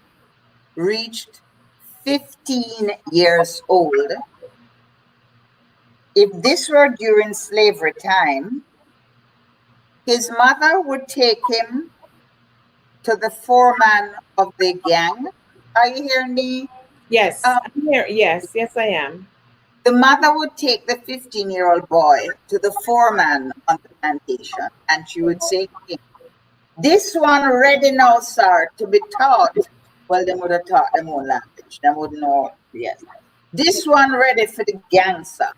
reached 15 years old, if this were during slavery time, his mother would take him to the foreman of the gang. Are you hearing me? Yes. I'm here. Yes. Yes, I am. The mother would take the 15-year-old boy to the foreman on the plantation, and she would say to him, "This one ready now, sir, to be taught." Well, they would have taught them own language. They would know, yes. "This one ready for the gangster.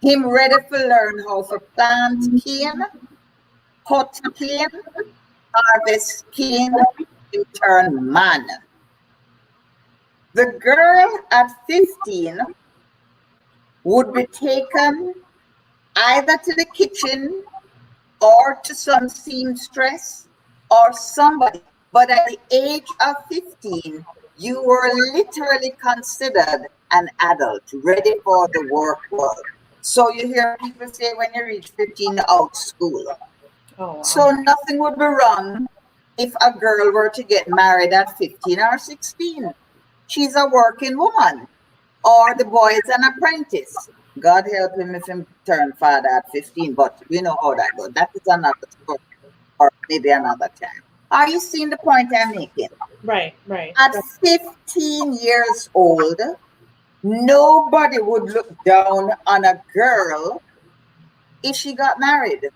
Him ready to learn how to plant cane, cut cane, harvest cane, in turn man." The girl at 15 would be taken either to the kitchen or to some seamstress or somebody. But at the age of 15, you were literally considered an adult, ready for the work world. So you hear people say when you reach 15, you're out school. Oh, wow. So nothing would be wrong if a girl were to get married at 15 or 16. She's a working woman. Or the boy is an apprentice. God help him if he turn father at 15, but we know how that goes. That is another story, or maybe another time. Are you seeing the point I'm making? Right. Right. At 15 years old, nobody would look down on a girl if she got married.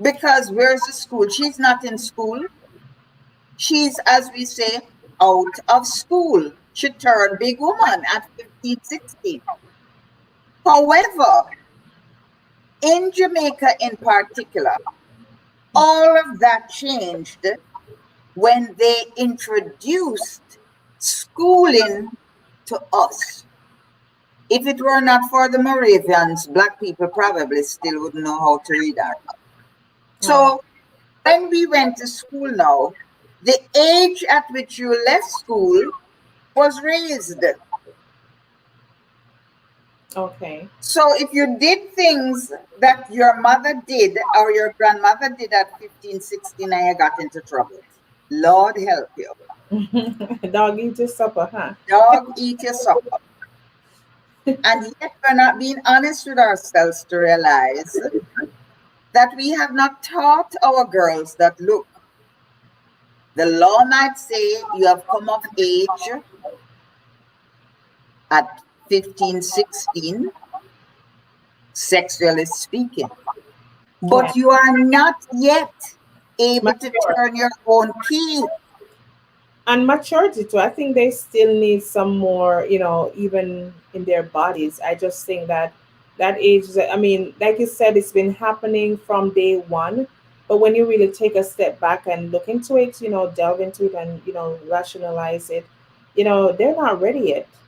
Because where's the school? She's not in school. She's, as we say, out of school. She turned big woman at 15, 16. However, in Jamaica in particular, all of that changed when they introduced schooling to us. If it were not for the Moravians, black people probably still wouldn't know how to read or write. So when we went to school now, the age at which you left school was raised. Okay. So if you did things that your mother did or your grandmother did at 15, 16, and you got into trouble, Lord help you. Dog eat your supper, huh? Dog eat your supper. And yet we're not being honest with ourselves to realize that we have not taught our girls that, look, the law might say you have come of age at 15, 16, sexually speaking, but you are not yet able to turn your own key. And maturity too. I think they still need some more, even in their bodies. I just think that age, I mean, like you said, it's been happening from day one. But when you really take a step back and look into it, delve into it and, rationalize it, they're not ready yet. See?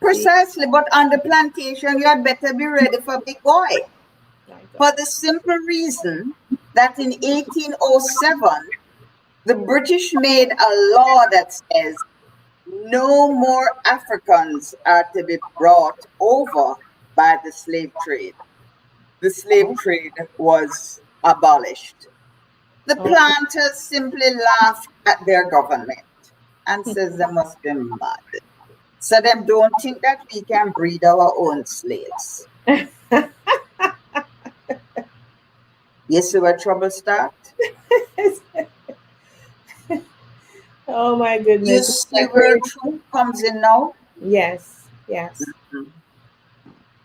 Precisely, but on the plantation, you had better be ready for big boy. My For God. the simple reason that in 1807, the British made a law that says no more Africans are to be brought over by the slave trade. The slave Oh, trade was abolished. The okay. planters simply laughed at their government and says they must be mad. So them don't think that we can breed our own slaves. You see where trouble start? Oh my You goodness. It's see like where crazy. truth comes in now? Yes, yes.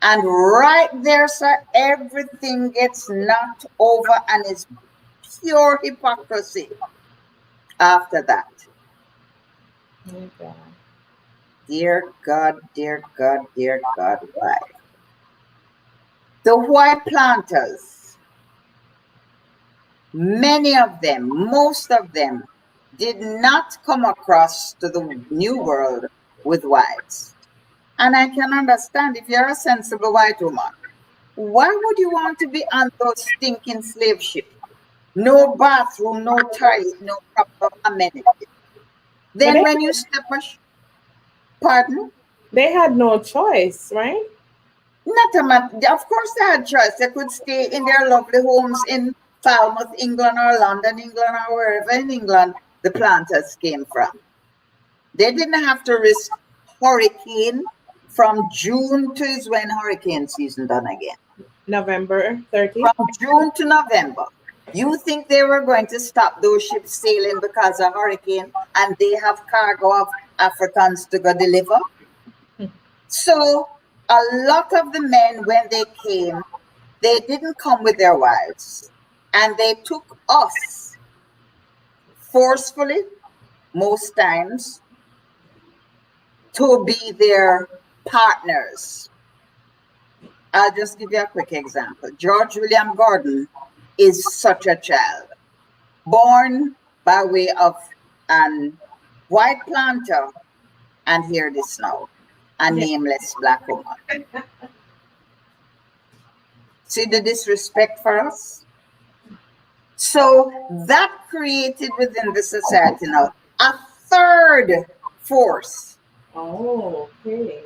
And right there, sir, everything gets knocked over and is pure hypocrisy after that. My God. Dear God, dear God, dear God, why? The white planters, many of them, most of them, did not come across to the New World with whites. And I can understand if you're a sensible white woman, why would you want to be on those stinking slave ships? No bathroom, no toilet, no proper amenities. But Then when you step pardon? they had no choice, right? Not a matter. Of course, they had choice. They could stay in their lovely homes in Falmouth, England, or London, England, or wherever in England the planters came from. They didn't have to risk hurricane from June to is when hurricane season done again. November 30th. From June to November. You think they were going to stop those ships sailing because of hurricane and they have cargo of Africans to go deliver? So a lot of the men, when they came, they didn't come with their wives. And they took us forcefully, most times, to be their partners. I'll just give you a quick example. George William Gordon is such a child, born by way of an white planter, and hear this now, a Yeah. nameless black woman. See the disrespect for us? So that created within the society now a third force, Oh, okay.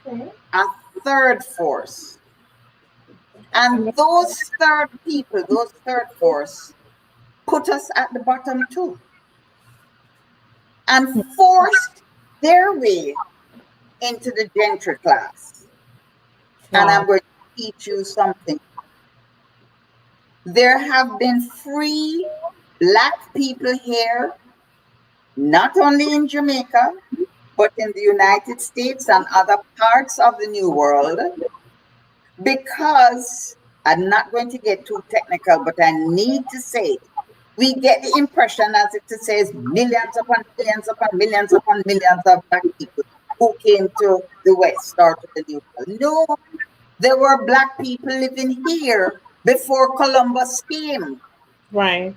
Okay. a third force. And those third people, those third force, put us at the bottom too and forced their way into the gentry class. And Wow. I'm going to teach you something. There have been free black people here, not only in Jamaica, but in the United States and other parts of the New World, because I'm not going to get too technical, but I need to say we get the impression as it says millions upon millions upon millions upon millions of black people who came to the West or to the New World. No, there were black people living here before Columbus came. Right.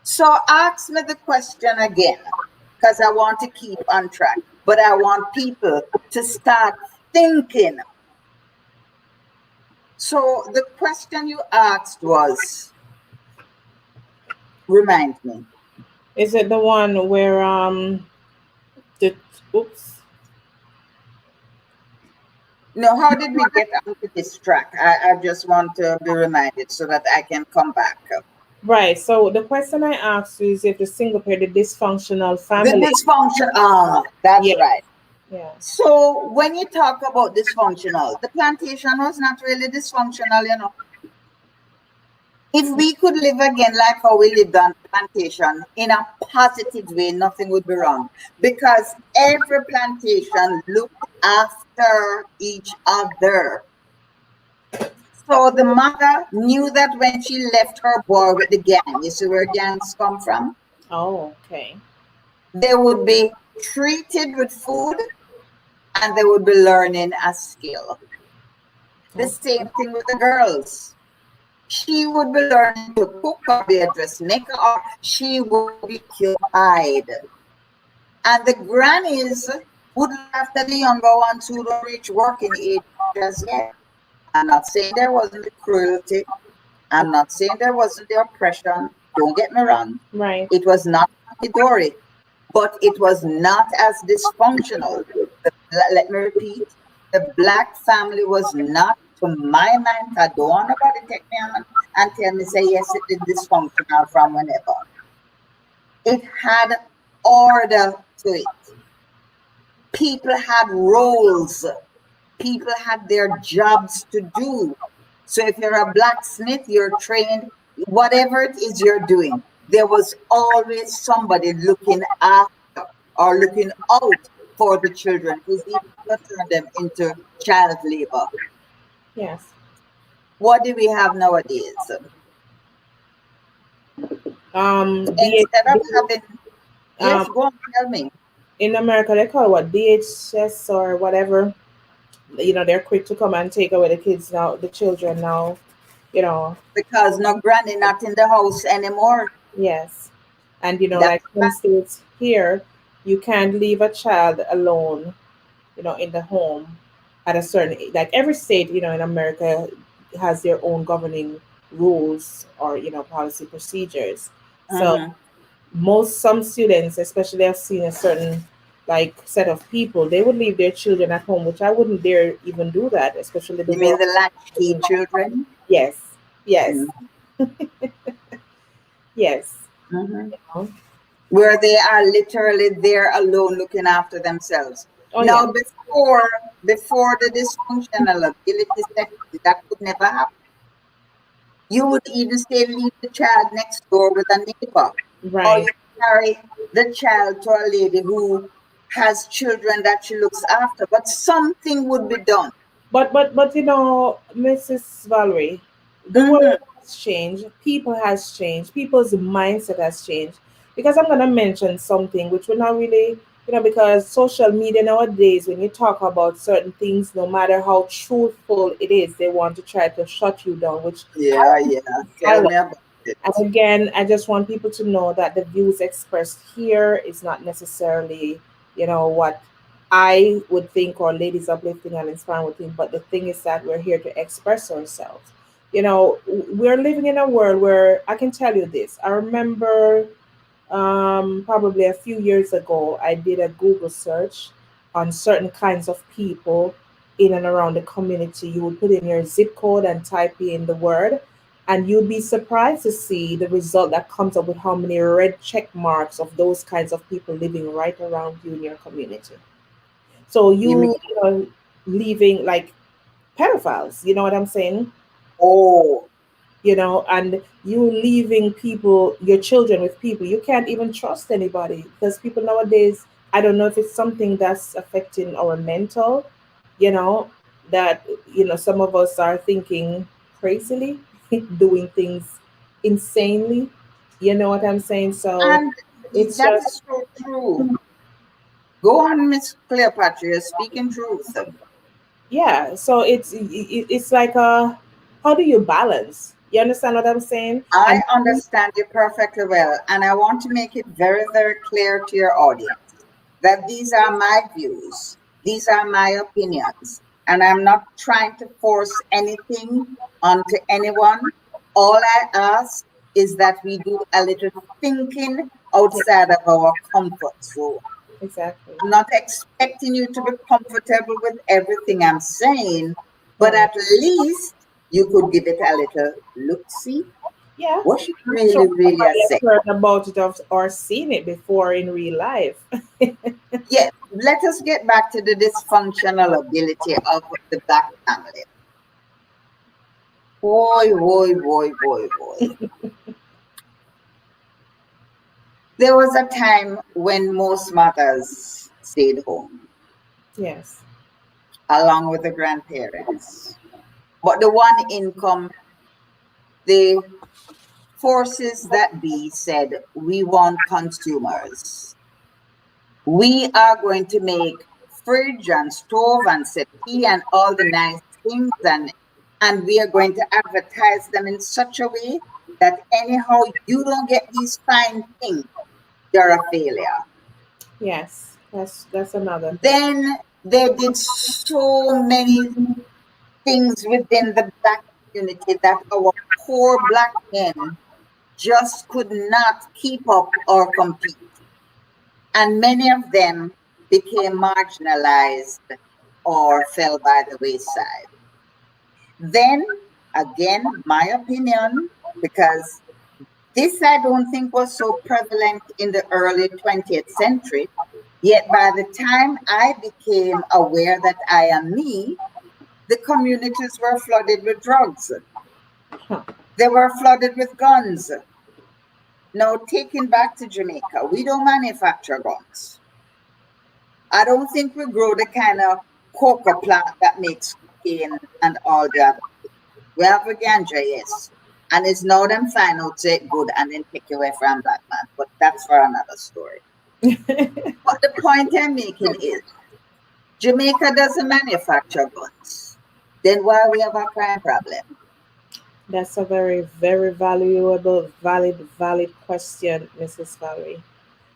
So ask me the question again, because I want to keep on track, but I want people to start thinking. So the question you asked was, remind me. Is it the one where the oops. No, how did we get onto this track? I just want to be reminded so that I can come back. Right. So the question I asked you is if the single parent, the dysfunctional The family. dysfunction, that's Yeah. right. Yeah. So when you talk about dysfunctional, the plantation was not really dysfunctional, you know. If we could live again like how we lived on plantation in a positive way, nothing would be wrong. Because every plantation looked after each other. So the mother knew that when she left her boy with the gang, you see where gangs come from? Oh, okay. They would be treated with food and they would be learning a skill. The Okay. same thing with the girls. She would be learning to cook or be a dressmaker, or she would be occupied. And the grannies would look after the younger ones who don't reach working age as yet. I'm not saying there wasn't the cruelty. I'm not saying there wasn't the oppression. Don't get me wrong. Right. It was not hunky-dory, but it was not as dysfunctional. Let me repeat, the black family was not, to my mind, I don't want nobody to take me on and tell me, say, yes, it is dysfunctional from whenever. It had order to it. People had roles. People had their jobs to do. So if you're a blacksmith, you're trained, whatever it is you're doing, there was always somebody looking after or looking out for the children, who's even going to turn them into child labor. Yes. What do we have nowadays? Instead of having, yes, go on, tell me. In America, they call it what, DHS or whatever. You know, they're quick to come and take away the kids now, the children now. You know, Because no granny not in the house anymore. yes. And you know, That's like some states here, you can't leave a child alone, you know, in the home at a certain age. Like every state, you know, in America has their own governing rules or, you know, policy procedures. So some students, especially I've seen a certain like set of people, they would leave their children at home, which I wouldn't dare even do that, especially the You mean work. the latchkey children? Yes, yes, Mm. yes. Mhm. You know? Where they are literally there alone looking after themselves. Oh yeah, Now, before the dysfunctional ability set, that could never happen. You would even say leave the child next door with a neighbor, or right. you carry the child to a lady who has children that she looks after, but something would be done. But you know, Mrs. Valerie, the Hmm. world has changed. People has changed. People's mindset has changed. Because I'm gonna mention something which we're not really, you know, because social media nowadays, when you talk about certain things, no matter how truthful it is, they want to try to shut you down, which Yeah, yeah. I Tell love. me about it. And again, I just want people to know that the views expressed here is not necessarily, you know, what I would think or ladies uplifting and inspiring would think. But the thing is that we're here to express ourselves. You know, we're living in a world where I can tell you this. I remember probably a few years ago, I did a Google search on certain kinds of people in and around the community. You would put in your zip code and type in the word, and you'd be surprised to see the result that comes up with how many red check marks of those kinds of people living right around you in your community. So You mean, you know, leaving like pedophiles, you know what I'm saying? oh, You know, and you leaving people, your children with people you can't even trust anybody, because people nowadays, I don't know if it's something that's affecting our mental, you know, that you know some of us are thinking crazily, doing things insanely, you know what I'm saying? So and it's that just is so true. Go on, Miss Cleopatra, you're speaking truth. yeah, so it's like how do you balance, you understand what I'm saying? I And understand you perfectly well, and I want to make it very, very clear to your audience that these are my views, these are my opinions, and I'm not trying to force anything onto anyone. All I ask is that we do a little thinking yeah, outside of our comfort zone. exactly. I'm not expecting you to be comfortable with everything I'm saying, but Right. at least you could give it a little look see. Yeah, What she I'm sure really somebody are has saying. heard about it or seen it before in real life. Yes, let us get back to the dysfunctional ability of the black family. Boy, boy, boy, boy, boy. There was a time when most mothers stayed home Yes. along with the grandparents. But the one income, the forces that be said, we want consumers. We are going to make fridge and stove and settee and all the nice things, and And we are going to advertise them in such a way that anyhow you don't get these fine things, you're a failure. Yes, that's another thing. Then they did so many things within the black community that our poor black men just could not keep up or compete. And many of them became marginalized or fell by the wayside. Then, again, my opinion, because this I don't think was so prevalent in the early 20th century, yet by the time I became aware that I am me, the communities were flooded with drugs. Huh. They were flooded with guns. Now, taking back to Jamaica, we don't manufacture guns. I don't think we grow the kind of coca plant that makes cocaine and all that. We have a ganja, yes. And it's now them find out say it good and then take away from black man. But that's for another story. But the point I'm making is Jamaica doesn't manufacture guns. Then why we have a crime problem? That's a very, very valuable, valid question, Mrs. Valerie.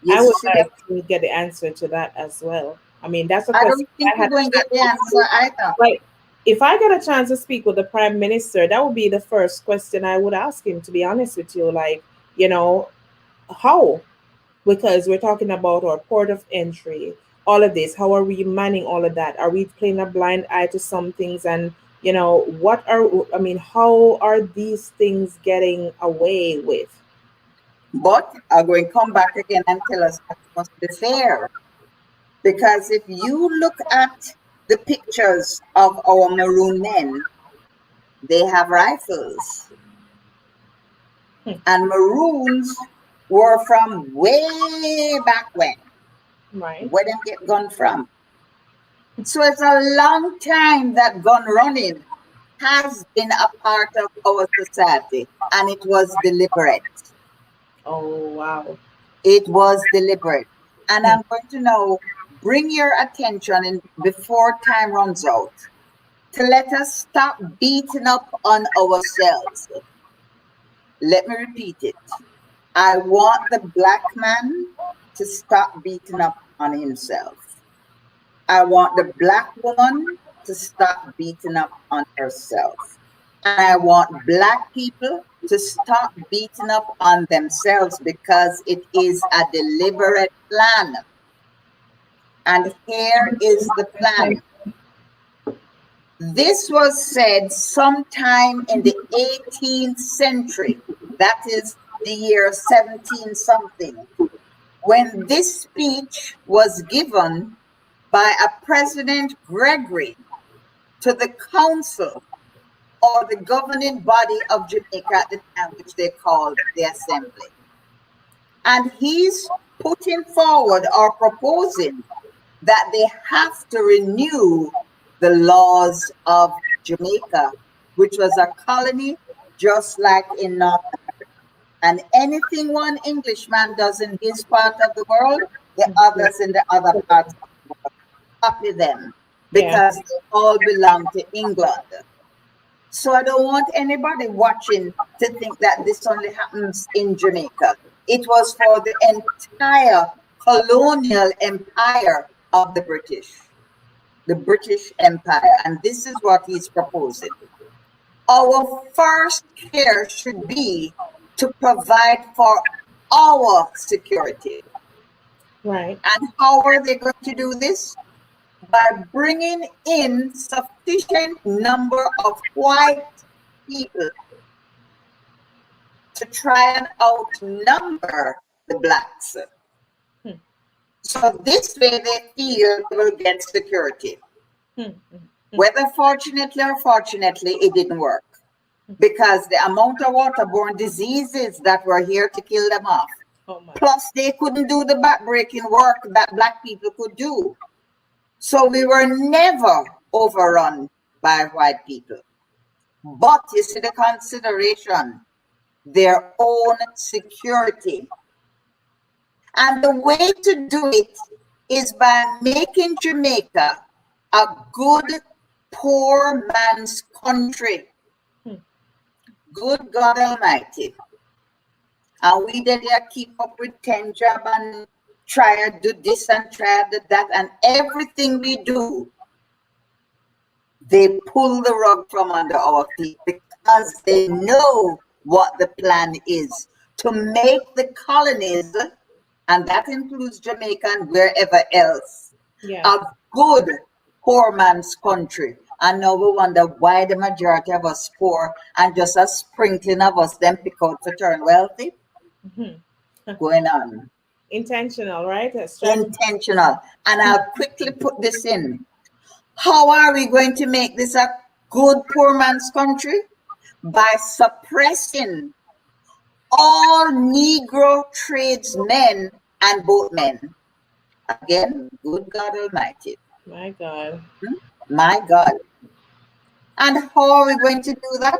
You I would see that? like to get the answer to that as well. I mean, that's a I question don't think I we're had. going to get the answer either. Like, if I get a chance to speak with the Prime Minister, that would be the first question I would ask him, to be honest with you. Like, you know, how? Because we're talking about our port of entry, all of this. How are we manning all of that? Are we playing a blind eye to some things? And, I mean, how are these things getting away with? But I'm going to come back again and tell us that must be fair. Because if you look at the pictures of our maroon men, they have rifles. Hmm. And maroons were from way back when. Right. Where them get gun from? So it's a long time that gun running has been a part of our society, and it was deliberate. Oh, wow. It was deliberate. And Hmm. I'm going to now bring your attention in before time runs out to let us stop beating up on ourselves. Let me repeat it. I want the black man to stop beating up on himself. I want the black woman to stop beating up on herself. And I want black people to stop beating up on themselves because it is a deliberate plan. And here is the plan. This was said sometime in the 18th century. That is the year 17 something. When this speech was given by a President Gregory to the council or the governing body of Jamaica at the time, which they called the Assembly. And he's putting forward or proposing that they have to renew the laws of Jamaica, which was a colony just like in North America. And anything one Englishman does in his part of the world, the others in the other parts of the world copy them Yeah. because they all belong to England. So I don't want anybody watching to think that this only happens in Jamaica. It was for the entire colonial empire of the British Empire. And this is what he's proposing. Our first care should be to provide for our security. Right. And how are they going to do this? By bringing in sufficient number of white people to try and outnumber the blacks. Hmm. So this way they feel they will get security. Hmm. Hmm. Whether fortunately or fortunately, it didn't work. Because the amount of waterborne diseases that were here to kill them off. Oh my. Plus, they couldn't do the backbreaking work that black people could do. So we were never overrun by white people. But you see the consideration, their own security. And the way to do it is by making Jamaica a good poor man's country. Good God Almighty. And we did keep up with 10 job and try to do this and try to do that, and everything we do, they pull the rug from under our feet because they know what the plan is to make the colonies, and that includes Jamaica and wherever else, a good poor man's country. And now we wonder why the majority of us poor and just a sprinkling of us then pick out to turn wealthy. Going on. Intentional, right? Intentional. And I'll quickly put this in. How are we going to make this a good poor man's country? By suppressing all Negro tradesmen and boatmen. Again, good God Almighty. My God. My God. And how are we going to do that?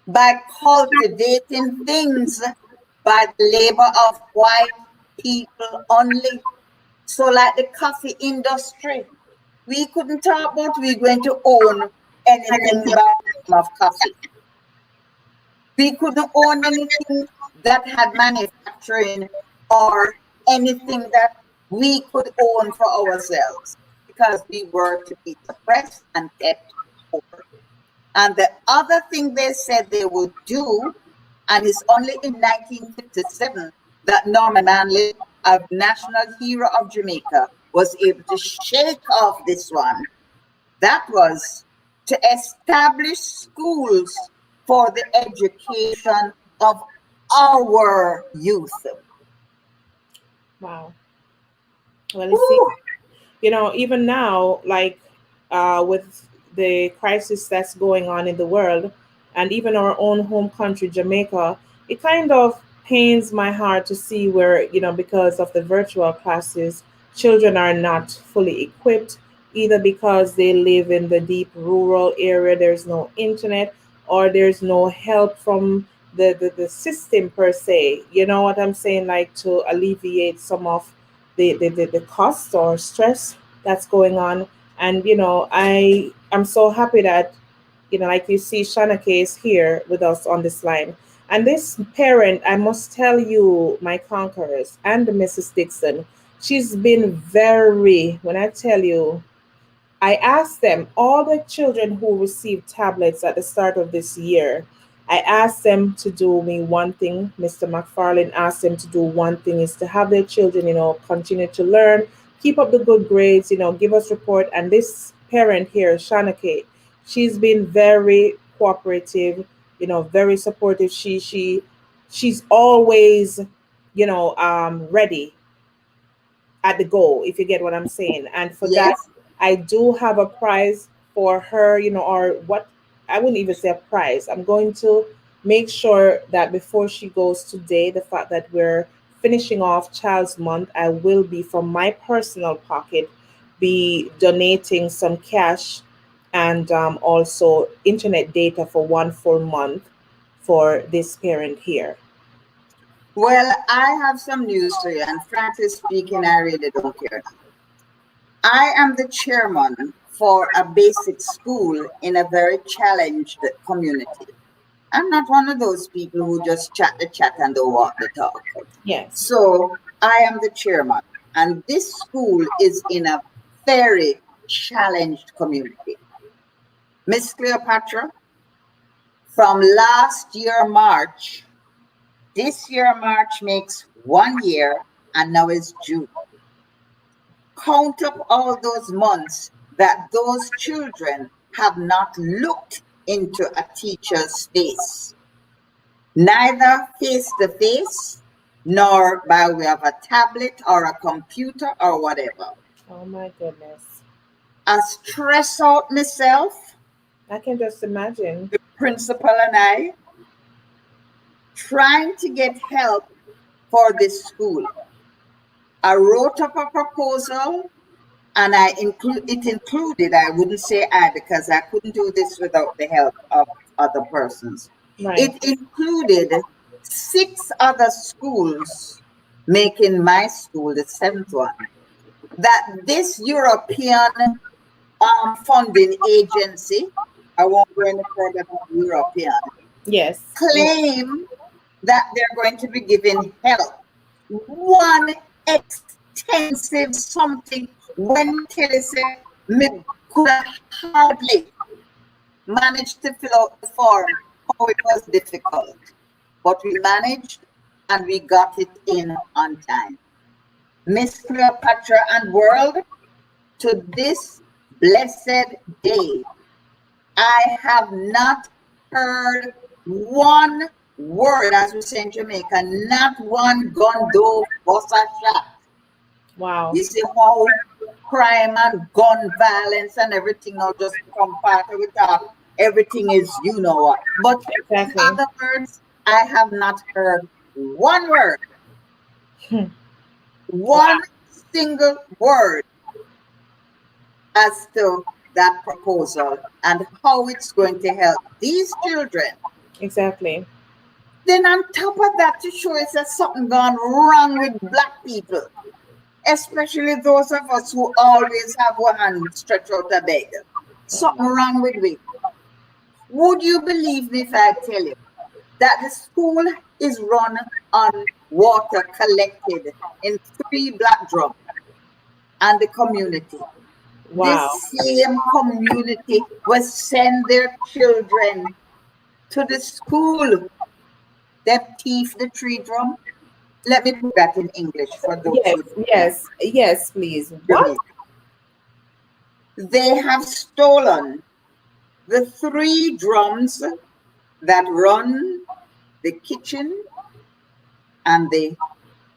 By cultivating things by the labor of white people only. So like the coffee industry, we couldn't talk about we're going to own anything by the name of coffee. We couldn't own anything that had manufacturing or anything that we could own for ourselves because we were to be suppressed and kept poor. And the other thing they said they would do, and it's only in 1957 that Norman Manley, a national hero of Jamaica, was able to shake off this one. That was to establish schools for the education of our youth. Wow. Well, you see, even now, like with the crisis that's going on in the world, and even our own home country, Jamaica, it kind of pains my heart to see where, because of the virtual classes, children are not fully equipped, either because they live in the deep rural area, there's no internet, or there's no help from the system per se. You know what I'm saying? Like to alleviate some of the cost or stress that's going on. And, I'm so happy that, like you see, Shanake is here with us on this line. And this parent, I must tell you, my conquerors, and Mrs. Dixon, she's been very, when I tell you, I asked them, all the children who received tablets at the start of this year, I asked them to do me one thing. Mr. McFarlane asked them to do one thing is to have their children, continue to learn, keep up the good grades, give us report. And this parent here, Shanake, she's been very cooperative, very supportive. She's always, ready at the goal, if you get what I'm saying. And for that, Yes. I do have a prize for her, or what I wouldn't even say a prize. I'm going to make sure that before she goes today, the fact that we're finishing off Child's Month, I will be from my personal pocket be donating some cash and also internet data for 1 full month for this parent here. Well, I have some news for you, and frankly speaking, I really don't care. I am the chairman for a basic school in a very challenged community. I'm not one of those people who just chat the chat and don't walk the talk. Yes. So I am the chairman, and this school is in a very challenged community. Miss Cleopatra, from last year, March, this year, March makes 1 year, and now it's June. Count up all those months that those children have not looked into a teacher's face, neither face to face, nor by way of a tablet or a computer or whatever. Oh my goodness. I stress out myself, I can just imagine. the principal and I, trying to get help for this school. I wrote up a proposal, and it included, I wouldn't say I, because I couldn't do this without the help of other persons. Right. It included 6 other schools, making my school the 7th one, that this European funding agency, I won't go any further than European, Yes. claim that they're going to be giving help. One extensive something when Kelly said me could have hardly managed to fill out the form, how it was difficult. But we managed and we got it in on time. Miss Cleopatra and world, to this blessed day, I have not heard one word, as we say in Jamaica, not one gun dove was a shot. Wow. You see how crime and gun violence and everything now just become part of it. Everything is you know what. But in Exactly. other words, I have not heard one word, one single word as to that proposal and how it's going to help these children. Exactly. Then on top of that, to show us that something gone wrong with black people, especially those of us who always have one hand stretched out to beg. Something wrong with we. Would you believe me if I tell you that the school is run on water collected in 3 black drums and the community? Wow. This same community will send their children to the school. Them thief the 3 drum. Let me put that in English for those Yes, who don't yes, yes, please. What? Jamaica. They have stolen the 3 drums that run the kitchen and the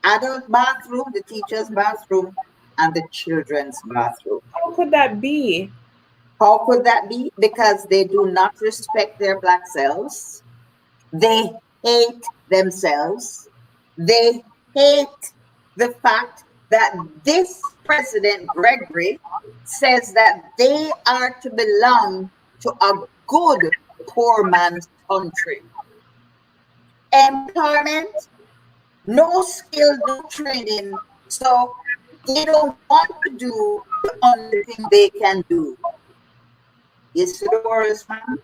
adult bathroom, the teacher's bathroom, and the children's bathroom. How could that be? How could that be? Because they do not respect their black selves. They hate themselves. They hate the fact that this President Gregory says that they are to belong to a good poor man's country. Employment, no skill, no training. So they don't want to do the only thing they can do. You see the words, man?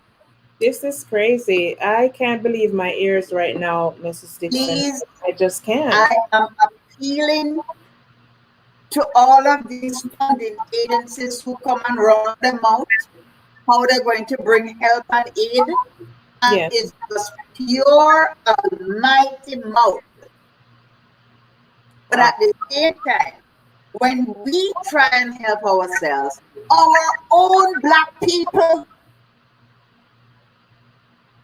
This is crazy. I can't believe my ears right now, Mrs. Dixon. Please, I just can't. I am appealing to all of these funding agencies who come and run them out, how they're going to bring help and aid, and Yes. it's just pure almighty mouth. But at the same time, when we try and help ourselves, our own black people,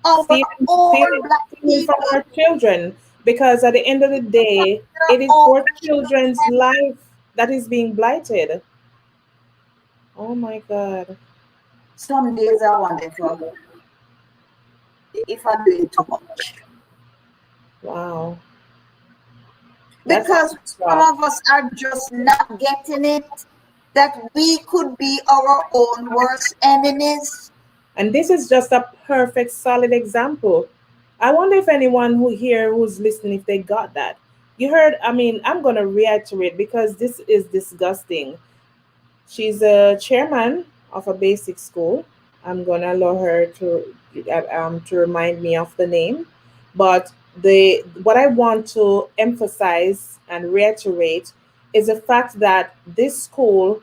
our own black Stealing people, from our children, because at the end of the day, it is our our children's life that is being blighted. Oh my God. some days I wonder if I'm doing too much. Wow. That's Because some of us are just not getting it, that we could be our own worst enemies. And this is just a perfect, solid example. I wonder if anyone who's listening, if they got that. You heard, I mean, I'm going to reiterate because this is disgusting. She's a chairman of a basic school. I'm going to allow her to remind me of the name. But what I want to emphasize and reiterate is the fact that this school,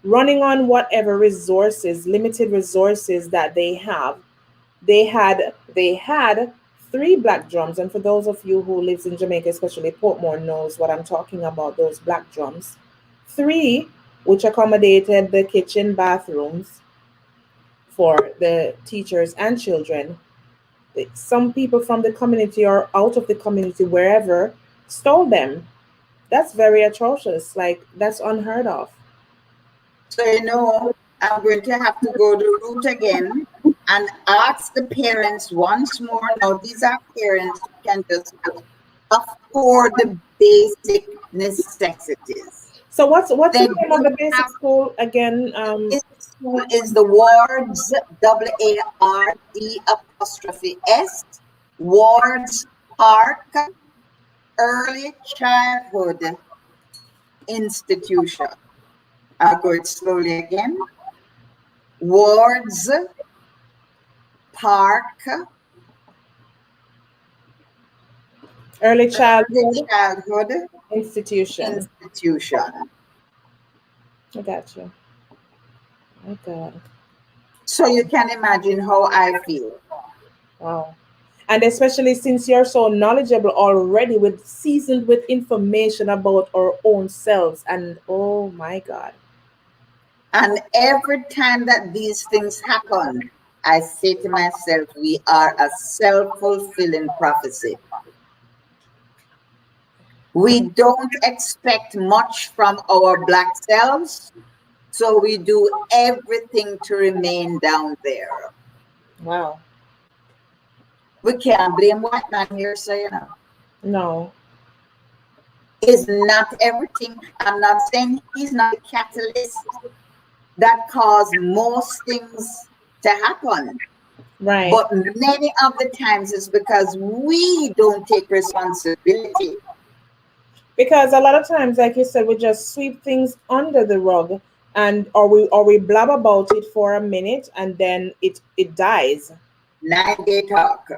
running on whatever resources, limited resources that they have, they had 3 black drums. And for those of you who lives in Jamaica, especially Portmore, knows what I'm talking about, those black drums. 3 which accommodated the kitchen, bathrooms for the teachers and children. Some people from the community or out of the community, wherever, stole them. That's very atrocious. Like, that's unheard of. So, I'm going to have to go the route again and ask the parents once more. Now, these are parents who can just afford the basic necessities. So what's the name of the basic school again? This school is the Wards, WARD', Wards Park Early Childhood Institution. I'll go it slowly again. Wards Park Early early childhood childhood institution. institution. I got you. My God. So you can imagine how I feel. Wow. And especially since you're so knowledgeable already with seasoned with information about our own selves. And oh my God. And every time that these things happen, I say to myself, we are a self fulfilling prophecy. We don't expect much from our black selves, so we do everything to remain down there. Wow. We can't blame white man here, so No. is not everything. I'm not saying he's not the catalyst that caused most things to happen. Right. But many of the times it's because we don't take responsibility. Because a lot of times, like you said, we just sweep things under the rug, and or we blab about it for a minute and then it dies. 9 day talk.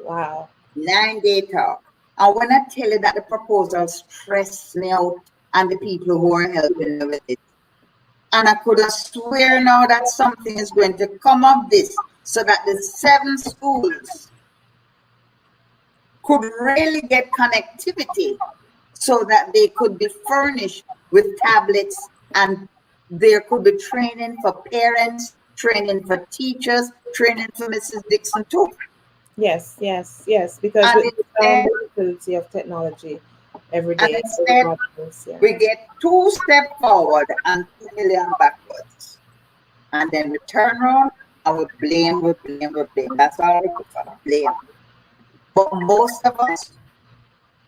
Wow. 9 day talk. And when I tell you that the proposal stressed me out and the people who are helping me with it, and I could have swear now that something is going to come of this so that the 7 schools could really get connectivity so that they could be furnished with tablets, and there could be training for parents, training for teachers, training for Mrs. Dixon too. Yes, yes, yes. Because And with the instead, availability of technology every and day, instead everybody is, yeah. we get 2 steps forward and 2 million backwards. And then we turn around and we blame, we blame, we blame. That's all we do for blame. But most of us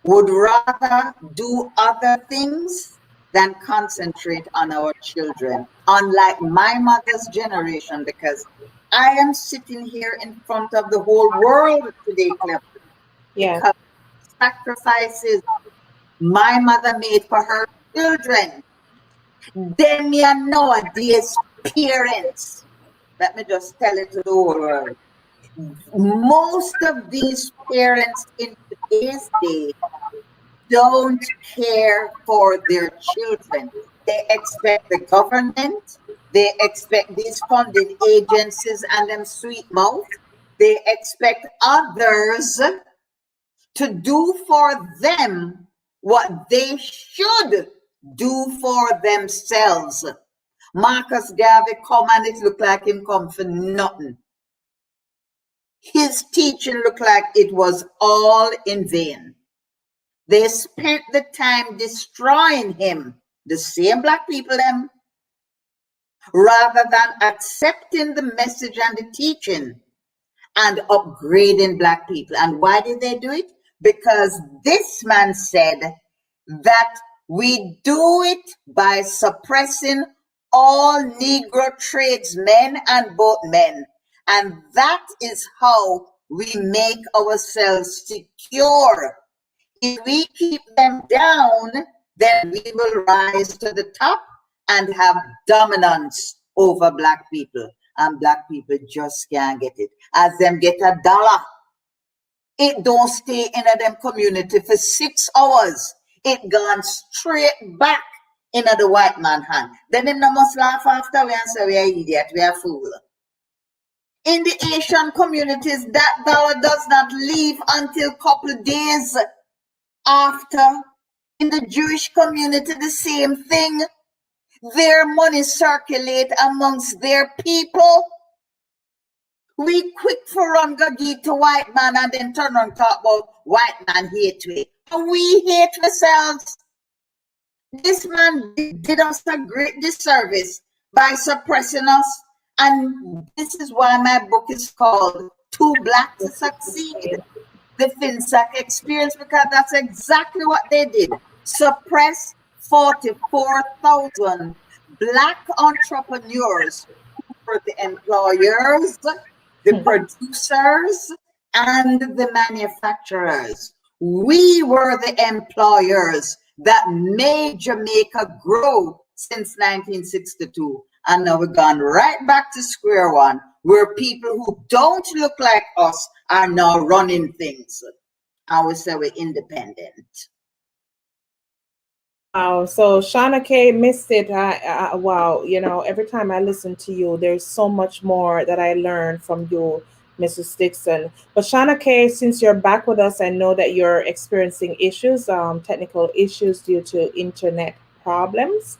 would rather do other things than concentrate on our children, unlike my mother's generation, because I am sitting here in front of the whole world today, Clifton, Yeah. because sacrifices my mother made for her children. Them me and nowadays parents. Let me just tell it to the whole world. Most of these parents in today's day don't care for their children. They expect the government, they expect these funding agencies and them sweet mouth. They expect others to do for them what they should do for themselves. Marcus Garvey come and it look like him come for nothing. His teaching looked like it was all in vain. They spent the time destroying him, the same black people them, rather than accepting the message and the teaching and upgrading black people. And why did they do it? Because this man said that we do it by suppressing all Negro tradesmen and both men. And that is how we make ourselves secure. If we keep them down, then we will rise to the top and have dominance over black people. And black people just can't get it. As them get $1, it don't stay in a them community for 6 hours. It gone straight back in the white man hand. Then them no must laugh after we and say we are idiot, we are fool. In the Asian communities, that dollar does not leave until couple days after. In the Jewish community, the same thing. Their money circulate amongst their people. We quick for run go give to white man and then turn and talk about white man hate we. And we hate ourselves. This man did us a great disservice by suppressing us. And this is why my book is called Too Black to Succeed. The FinSAC experience, because that's exactly what they did. Suppress 44,000 black entrepreneurs who were the employers, the producers, and the manufacturers. We were the employers that made Jamaica grow since 1962. And now we've gone right back to square one, where people who don't look like us are now running things. also independent. Wow. So Shauna K missed it. Wow. Every time I listen to you, there's so much more that I learn from you, Mrs. Dixon. But Shauna K, since you're back with us, I know that you're experiencing issues, technical issues due to internet problems.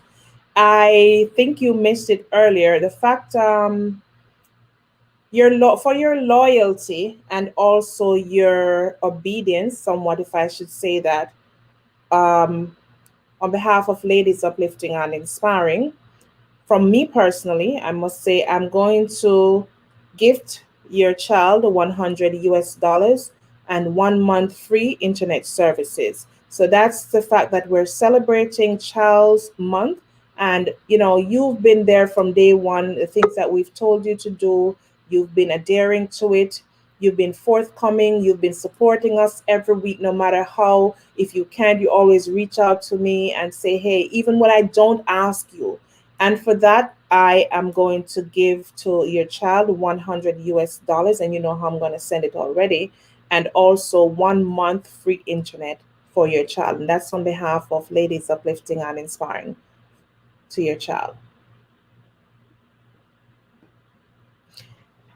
I think you missed it earlier. The fact for your loyalty and also your obedience, somewhat, if I should say that, um, on behalf of Ladies Uplifting and Inspiring, from me personally, I must say I'm going to gift your child 100 US dollars and 1 month free internet services. So that's the fact that we're celebrating Child's Month. And you've been there from day one. The things that we've told you to do, you've been adhering to it. You've been forthcoming. You've been supporting us every week, no matter how. If you can't, you always reach out to me and say, hey, even when I don't ask you. And for that, I am going to give to your child 100 US dollars, and you know how I'm going to send it already, and also 1 month free internet for your child. And that's on behalf of Ladies Uplifting and Inspiring to your child.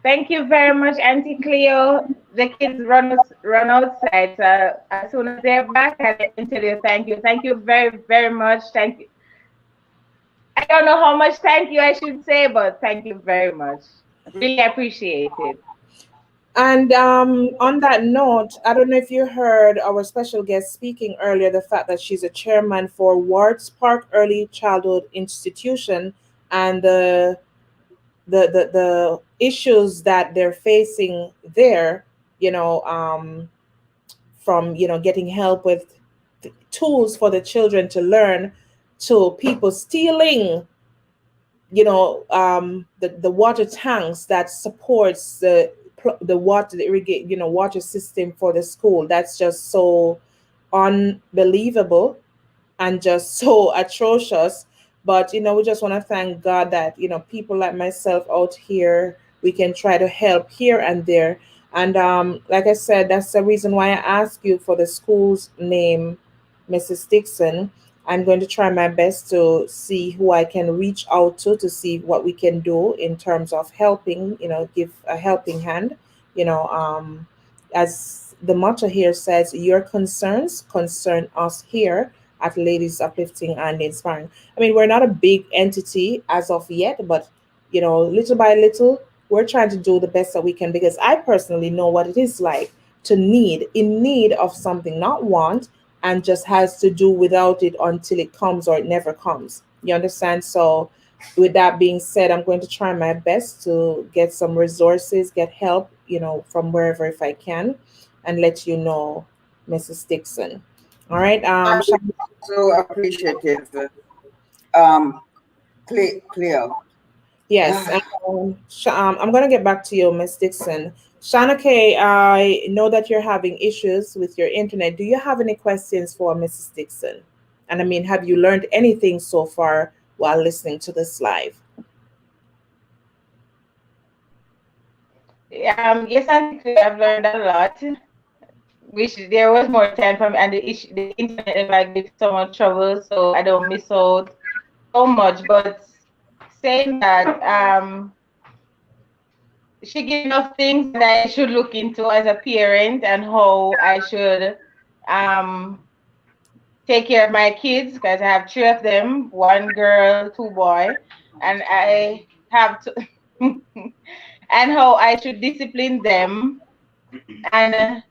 Thank you very much, Auntie Cleo. The kids run outside. So as soon as they're back, I can tell you thank you. Thank you very, very much. Thank you. I don't know how much thank you I should say, but thank you very much. Really appreciate it. And on that note, I don't know if you heard our special guest speaking earlier, the fact that she's a chairman for Wards Park Early Childhood Institution, and the issues that they're facing there, from getting help with tools for the children to learn, to people stealing the water tanks that supports the water, the irrigate water system for the school. That's just so unbelievable and just so atrocious. But we just want to thank God that people like myself out here, we can try to help here and there. And like I said, that's the reason why I asked you for the school's name, Mrs. Dixon. I'm going to try my best to see who I can reach out to see what we can do in terms of helping, give a helping hand, as the motto here says, your concerns concern us here at Ladies Uplifting and Inspiring. I mean, we're not a big entity as of yet, but little by little, we're trying to do the best that we can, because I personally know what it is like to in need of something, not want, and just has to do without it until it comes or it never comes. You understand? So with that being said, I'm going to try my best to get some resources, get help, from wherever if I can, and let you know, Mrs. Dixon. All right. I'm so appreciative, Cleo. Yes. I'm going to get back to you, Miss Dixon. Shauna K, I know that you're having issues with your internet. Do you have any questions for Mrs. Dixon? And I mean, have you learned anything so far while listening to this live? Yes, I think I've learned a lot. Wish there was more time for me, and the internet never gives so much trouble, so I don't miss out so much. But saying that, she gave enough things that I should look into as a parent, and how I should take care of my kids, because I have 3 of them, 1 girl, 2 boys, and I have to and how I should discipline them and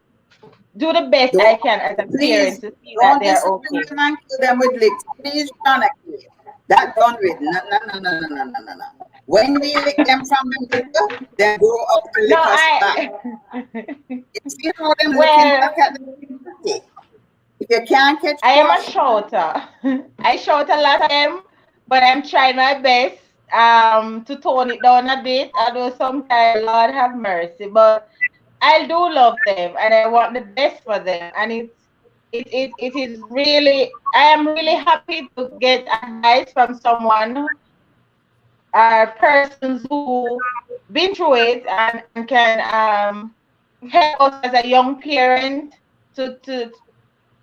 do the best I can as a parent to see that they're okay. Them and kill them with licks. Please, Shauna K. That done with. No. When we lick them from the liquor, then go up to lick us back. You see how them looking back at the if you can't catch I am a shouter. I shout a lot of them, but I'm trying my best to tone it down a bit. Although sometimes, Lord have mercy, but I do love them and I want the best for them. And it is really, I am really happy to get advice from someone, persons who been through it and can help us as a young parent to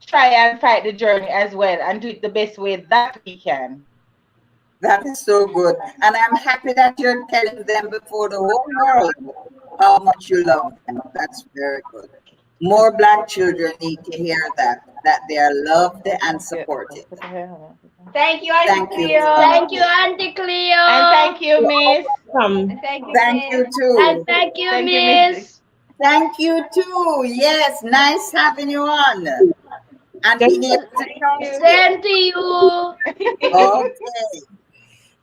try and fight the journey as well and do it the best way that we can. That is so good. And I'm happy that you're telling them before the whole world how much you love them. That's very good. More Black children need to hear that they are loved and supported. Thank you, Auntie Thank you. Cleo. Thank you, Auntie Cleo. And thank you, Miss. Welcome. Thank you, Thank you Miss. And too. thank you, Thank you, Miss. Thank you too. Yes, nice having you on. And being able to talk to you. Same to you. Okay.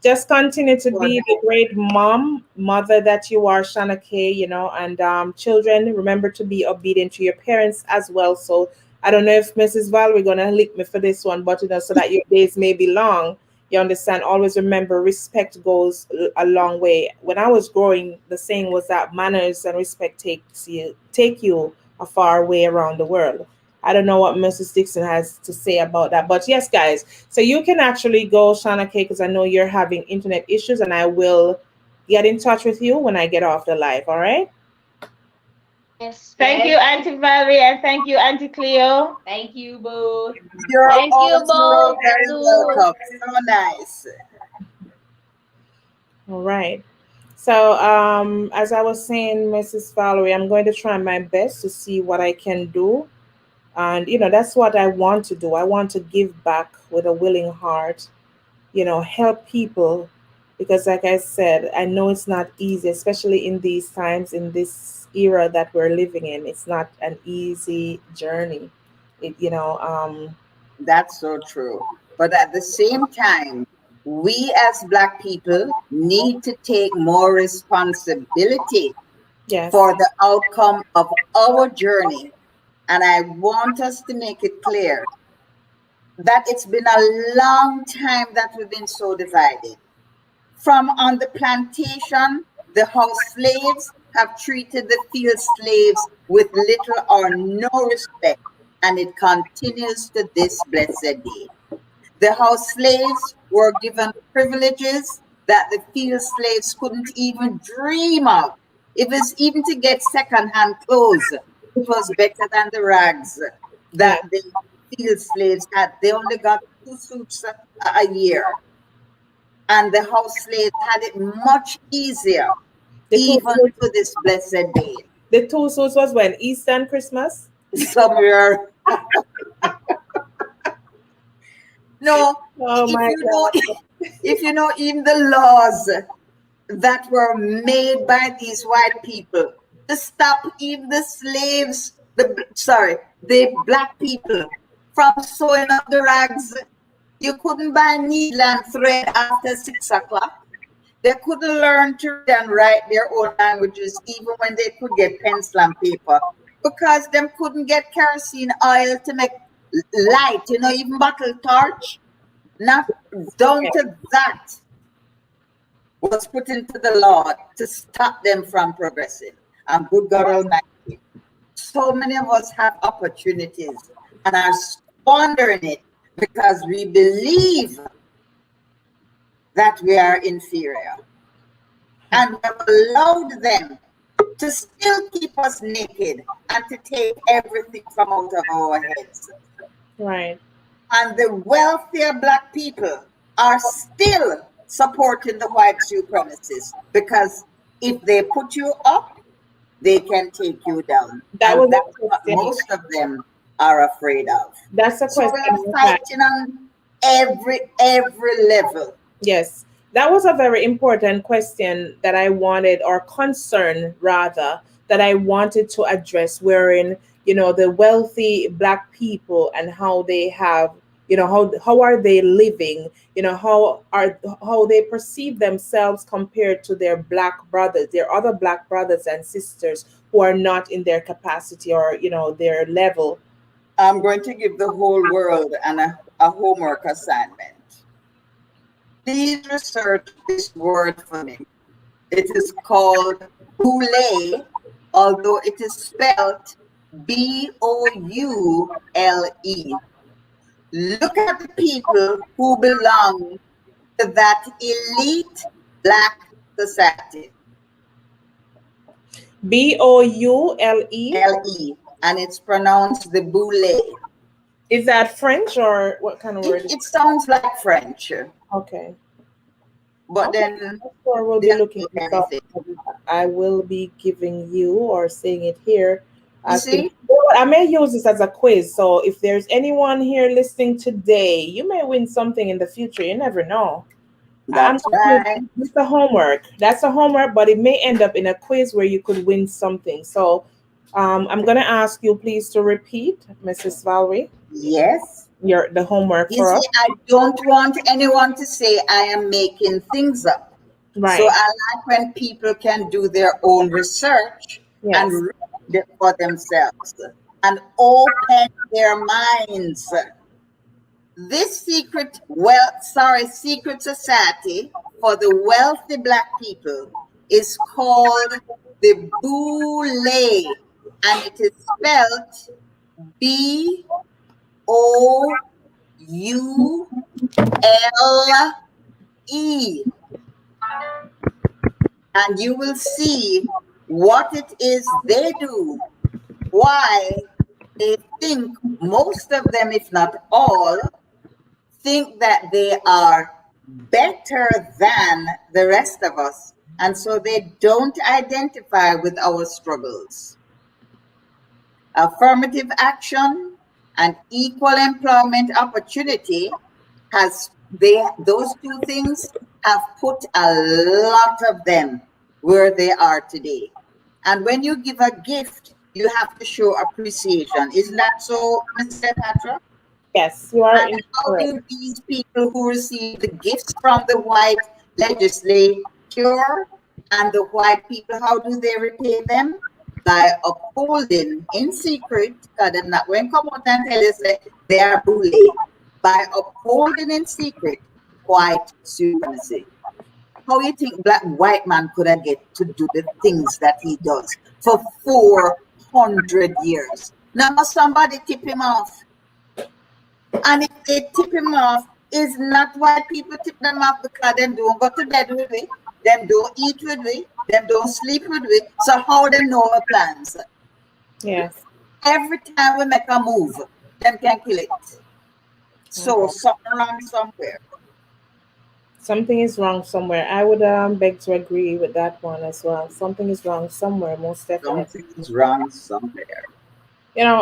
Just continue to be the great mother that you are, Shana K, and children, remember to be obedient to your parents as well. So I don't know if Mrs. Valerie gonna lick me for this one, but so that your days may be long. You understand? Always remember respect goes a long way. When I was growing, the saying was that manners and respect take you a far way around the world. I don't know what Mrs. Dixon has to say about that. But yes, guys, so you can actually go, Shana K, because I know you're having internet issues, and I will get in touch with you when I get off the live. All right? Yes. Thank you, Auntie Valerie, and thank you, Auntie Cleo. Thank you both. You're Thank you also both. very welcome. So nice. All right. So, as I was saying, Mrs. Valerie, I'm going to try my best to see what I can do. And, that's what I want to do. I want to give back with a willing heart, help people. Because, like I said, I know it's not easy, especially in these times, in this era that we're living in. It's not an easy journey. That's so true. But at the same time, we as Black people need to take more responsibility Yes. for the outcome of our journey. And I want us to make it clear that it's been a long time that we've been so divided. From on the plantation, the house slaves have treated the field slaves with little or no respect, and it continues to this blessed day. The house slaves were given privileges that the field slaves couldn't even dream of. It was even to get second-hand clothes. It was better than the rags that the field slaves had. They only got 2 suits a year. And the house slaves had it much easier, even to this blessed day. The 2 suits was when? Easter and Christmas? Somewhere. No, Oh my God. if you know even the laws that were made by these white people to stop even the slaves, the Black people from sewing up the rags. You couldn't buy needle and thread after 6 o'clock. They couldn't learn to read and write their own languages even when they could get pencil and paper, because them couldn't get kerosene oil to make light, even bottle torch. Not down to that was put into the law to stop them from progressing. And good God Almighty, so many of us have opportunities and are squandering it because we believe that we are inferior. And we have allowed them to still keep us naked and to take everything from out of our heads. Right. And the wealthier Black people are still supporting the white supremacists, because if they put you up, they can take you down. That's what most of them are afraid of. That's a question. So we're fighting on every level. Yes. That was a very important question that I wanted, or concern rather, that I wanted to address, wherein, the wealthy Black people and how they have, how are they living, how they perceive themselves compared to their Black brothers, their other Black brothers and sisters who are not in their capacity or, their level. I'm going to give the whole world a homework assignment. Please research this word for me. It is called boule, although it is spelled Boule. Look at the people who belong to that elite Black society. Boule. LE. and it's pronounced the boule. Is that French or what kind of word? It sounds like French, Okay. but Okay. then Sure, we'll they be don't looking mean this up. anything. I will be giving you or saying it here. You Asking, see? I may use this as a quiz. So if there's anyone here listening today, you may win something in the future. You never know. I'm That's going right. to use the homework. That's a homework, but it may end up in a quiz where you could win something. So I'm going to ask you please to repeat, Mrs. Valerie, Yes. the homework You for see, us. I don't want anyone to say I am making things up. So Right. I like when people can do their own research and Yes. read for themselves and open their minds. This secret society for the wealthy black people is called the Boule, and it is spelled BOULE. And you will see what it is they do, why they think, most of them, if not all, think that they are better than the rest of us. And so they don't identify with our struggles. Affirmative action and equal employment opportunity those two things have put a lot of them where they are today. And when you give a gift, you have to show appreciation. Isn't that so, Mr. Patra? Yes, you are And how incorrect. do these people who receive the gifts from the white legislature and the white people, how do they repay them? By upholding in secret, because they're not going to come out and tell us that they are bullied, by upholding in secret white supremacy. How you think black white man could have get to do the things that he does for 400 years? Now must somebody tip him off. And if they tip him off, is not white people tip them off because them don't go to bed with we, them don't eat with we, them don't sleep with we. So how they know our plans? Yes. Every time we make a move, them can kill it. So Okay. something wrong somewhere. Something is wrong somewhere. I would beg to agree with that one as well. Something is wrong somewhere, most definitely. Something's wrong somewhere. And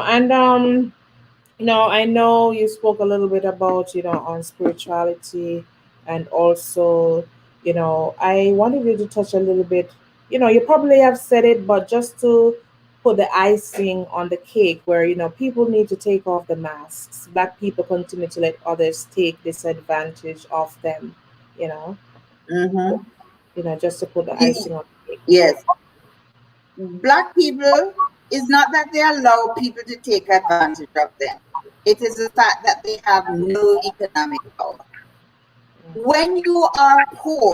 I know you spoke a little bit about, on spirituality, and also, I wanted you to touch a little bit. You probably have said it, but just to put the icing on the cake, where, people need to take off the masks. Black people continue to let others take disadvantage of them, you know, Mm-hmm. just to put the icing on the cake. Yes. Black people, is not that they allow people to take advantage of them. It is the fact that they have no economic power. When you are poor,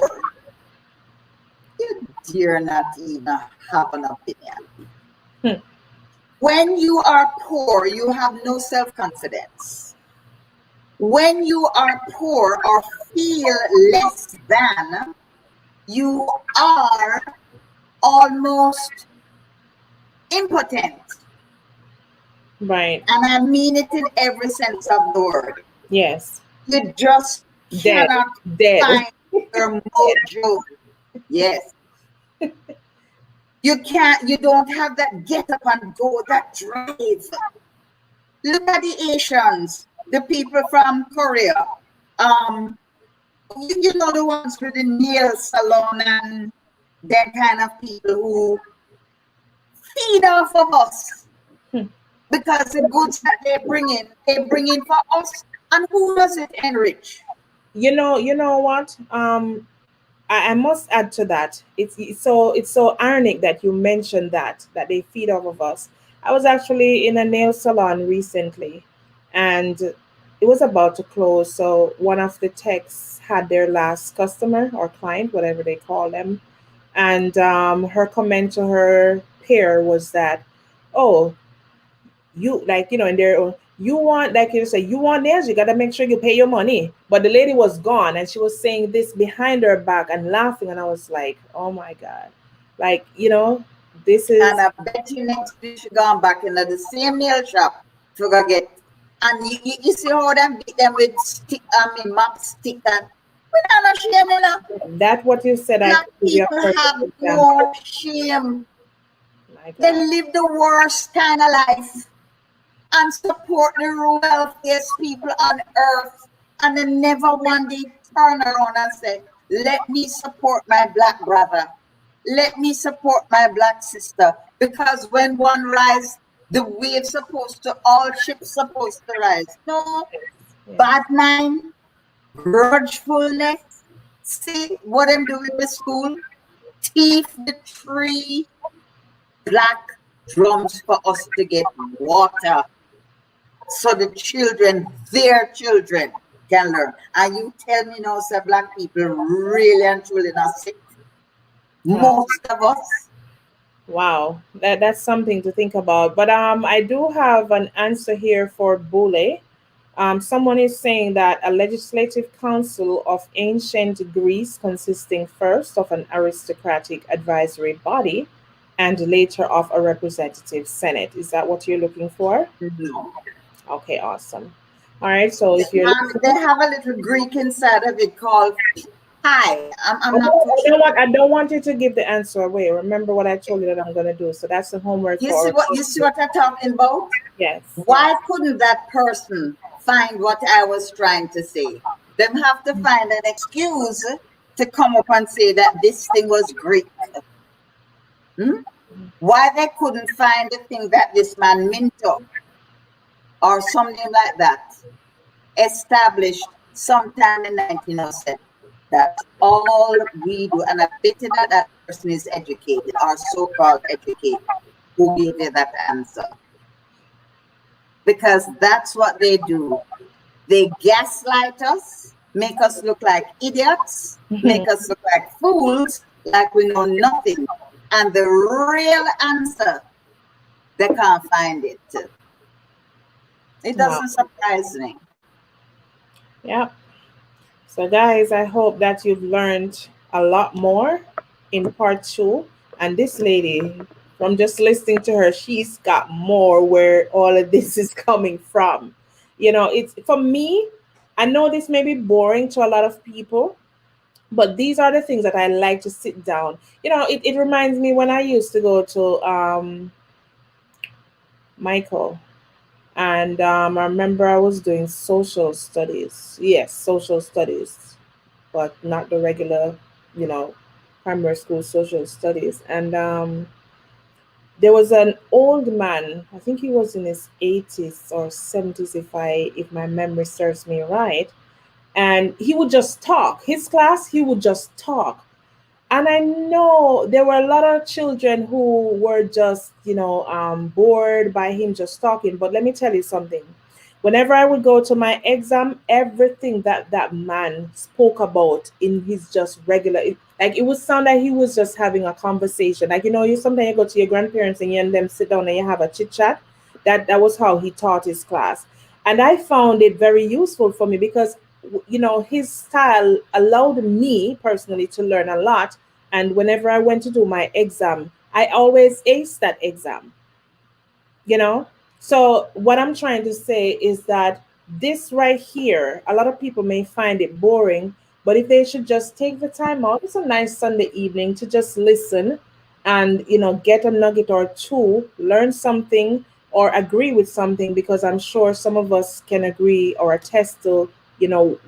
you dare not even have an opinion. Hmm. When you are poor, you have no self-confidence. When you are poor or feel less than, you are almost impotent. Right. And I mean it in every sense of the word. Yes. You just Dead. cannot Dead. find your mojo. Yes. You don't have that get up and go, that drive. Look at the Asians, the people from Korea. You know, the ones with the nail salon and that kind of people who feed off of us Hmm. because the goods that they bring in for us. And who does it enrich? You know what? I must add to that. It's so ironic that you mentioned that they feed off of us. I was actually in a nail salon recently, and it was about to close. So one of the techs had their last customer or client, whatever they call them, and her comment to her peer was that, "Oh, you like in their own, you want, like you say, you want nails, you got to make sure you pay your money." But the lady was gone, and she was saying this behind her back and laughing, and I was like, oh my god, like This is, And I bet you next week she gone back into the same nail shop to go get. And you see how them beat them with stick, mop stick and we don't know shame, you know. that what you said, I Black could give you a people perfect have example. no shame. My They God. live the worst kind of life and support the wealthiest people on earth. And they never one day turn around and say, let me support my black brother. Let me support my black sister. Because when one rise, the wave's supposed to, all ships supposed to rise. No, Yeah. bad mind, grudgefulness. See what I'm doing with school? Teeth the tree, black drums for us to get water. So the children, their children, can learn. And you tell me now, sir, black people really and truly not sick. Most of us. Wow, that's something to think about. But I do have an answer here for Bule. Someone is saying that a legislative council of ancient Greece, consisting first of an aristocratic advisory body and later of a representative senate. Is that what you're looking for? No. Okay, awesome. All right, so if you're They have a little Greek inside of it called pi. I'm not too I sure. don't want you to give the answer away. Remember what I told you that I'm gonna do. So that's the homework You for see our what I'm talking about? yes. Why couldn't that person find what I was trying to say? Them have to find an excuse to come up and say that this thing was Greek. Hmm? Why they couldn't find the thing that this man Minto or something like that established sometime in 1907? That's all we do. And I bet you that that person is educated or so-called educated who gave you that answer. Because that's what they do. They gaslight us, make us look like idiots, make us look like fools, like we know nothing. And the real answer, they can't find it. It Wow. doesn't surprise me. Yeah. So, guys, I hope that you've learned a lot more in part two. And this lady, from just listening to her, she's got more where all of this is coming from. You know, it's for me, I know this may be boring to a lot of people, but these are the things that I like to sit down. You know, it reminds me when I used to go to Michael. And I remember I was doing social studies. Yes, social studies, but not the regular, you know, primary school social studies. And there was an old man. I think he was in his 80s or 70s, if my memory serves me right. And he would just talk. His class, he would just talk. And I know there were a lot of children who were just, bored by him just talking. But let me tell you something. Whenever I would go to my exam, everything that man spoke about in his just regular, like it would sound like he was just having a conversation. Like, you sometimes you go to your grandparents and you and them sit down and you have a chit chat. That was how he taught his class. And I found it very useful for me because his style allowed me personally to learn a lot. And whenever I went to do my exam, I always aced that exam. you know so what I'm trying to say is that this right here, a lot of people may find it boring, but if they should just take the time out, it's a nice Sunday evening to just listen and get a nugget or two, learn something or agree with something, because I'm sure some of us can agree or attest to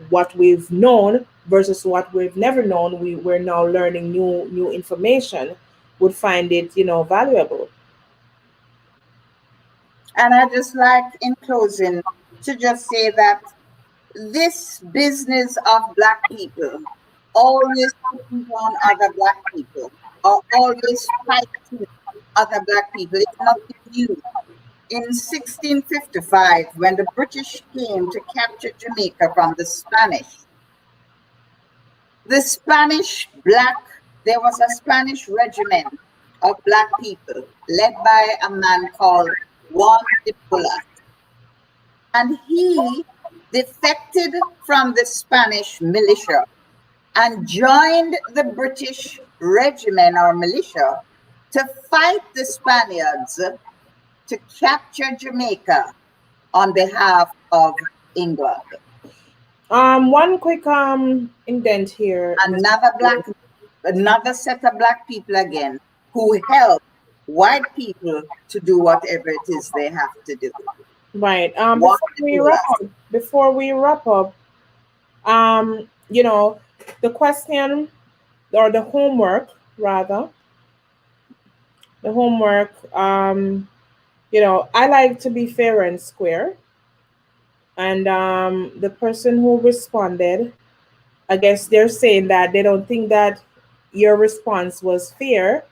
what we've known versus what we've never known. We're now learning new information, would find it valuable. And I just like in closing to just say that this business of black people always putting down other black people or always fighting other black people is nothing new. In 1655, when the British came to capture Jamaica from the Spanish there was a Spanish regiment of black people led by a man called Juan de Pulas. And he defected from the Spanish militia and joined the British regiment or militia to fight the Spaniards to capture Jamaica on behalf of England. One quick indent here. Another set of black people again who help white people to do whatever it is they have to do. Right. What Before we wrap up, the question or the homework rather. The homework, I like to be fair and square. And the person who responded, I guess they're saying that they don't think that your response was fair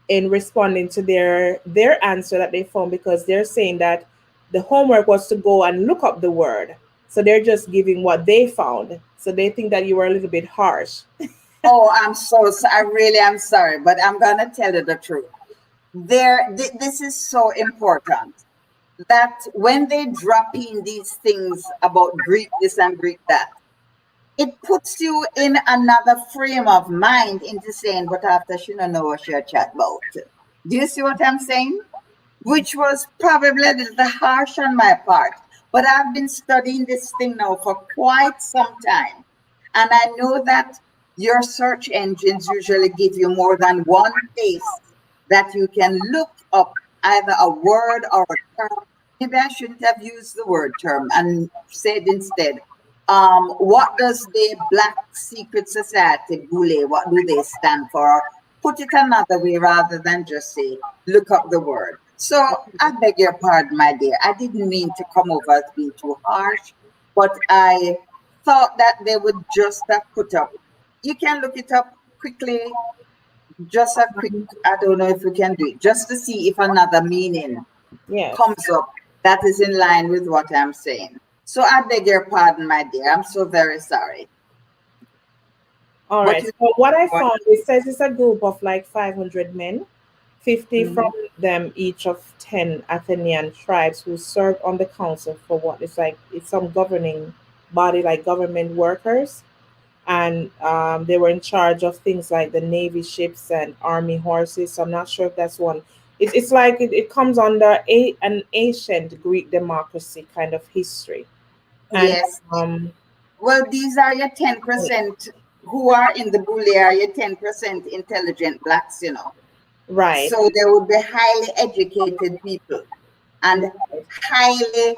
in responding to their answer that they found, because they're saying that the homework was to go and look up the word. So they're just giving what they found. So they think that you were a little bit harsh. Oh, I really am sorry, but I'm gonna tell you the truth. This is so important that when they drop in these things about Greek this and Greek that, it puts you in another frame of mind into saying, but after she don't know what she chat about. Do you see what I'm saying? Which was probably a little harsh on my part, but I've been studying this thing now for quite some time. And I know that your search engines usually give you more than one place that you can look up either a word or a term. Maybe I shouldn't have used the word term and said instead, what does the Black Secret Society, Boule, what do they stand for? Put it another way rather than just say, look up the word. So I beg your pardon, my dear. I didn't mean to come over as being too harsh, but I thought that they would just have put up. You can look it up quickly, just a quick, I don't know if we can do it, just to see if another meaning comes up that is in line with what I'm saying. So I beg your pardon, my dear. I'm so very sorry. All right. So what I found, it says it's a group of like 500 men, 50 from them, each of 10 Athenian tribes who served on the council for what it's like, it's some governing body, like government workers. And they were in charge of things like the Navy ships and army horses. So I'm not sure if that's one. It's like it comes under an ancient Greek democracy kind of history. And, yes. Well, these are your 10% who are in the Boule, are your 10% intelligent blacks, you know. Right. So they would be highly educated people and highly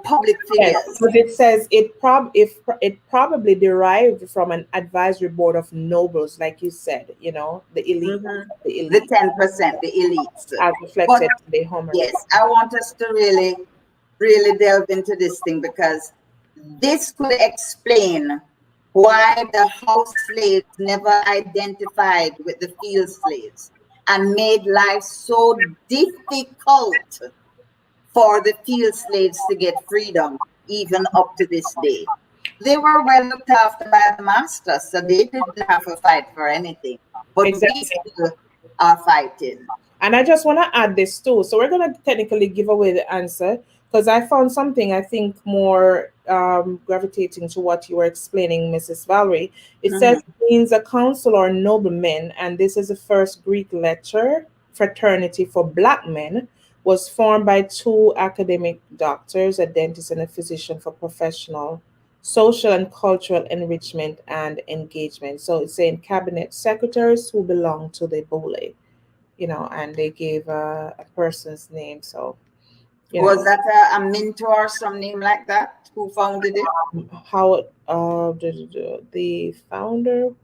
public figures. Yes, but it says it probably derived from an advisory board of nobles, like you said, you know, the elite, the 10%, the elites, as reflected in the homework. Yes, I want us to really, really delve into this thing, because this could explain why the house slaves never identified with the field slaves and made life so difficult for the field slaves to get freedom, even up to this day. They were well looked after by the masters, so they didn't have to fight for anything. But we still are fighting. And I just want to add this too. So we're going to technically give away the answer, because I found something I think more gravitating to what you were explaining, Mrs. Valerie. It says it means a council or nobleman, and this is the first Greek letter fraternity for black men, was formed by 2 academic doctors, a dentist and a physician, for professional, social and cultural enrichment and engagement. So it's saying cabinet secretaries who belong to the Boule, you know, and they gave a person's name. So was that a mentor or some name like that? Who founded it? How the founder?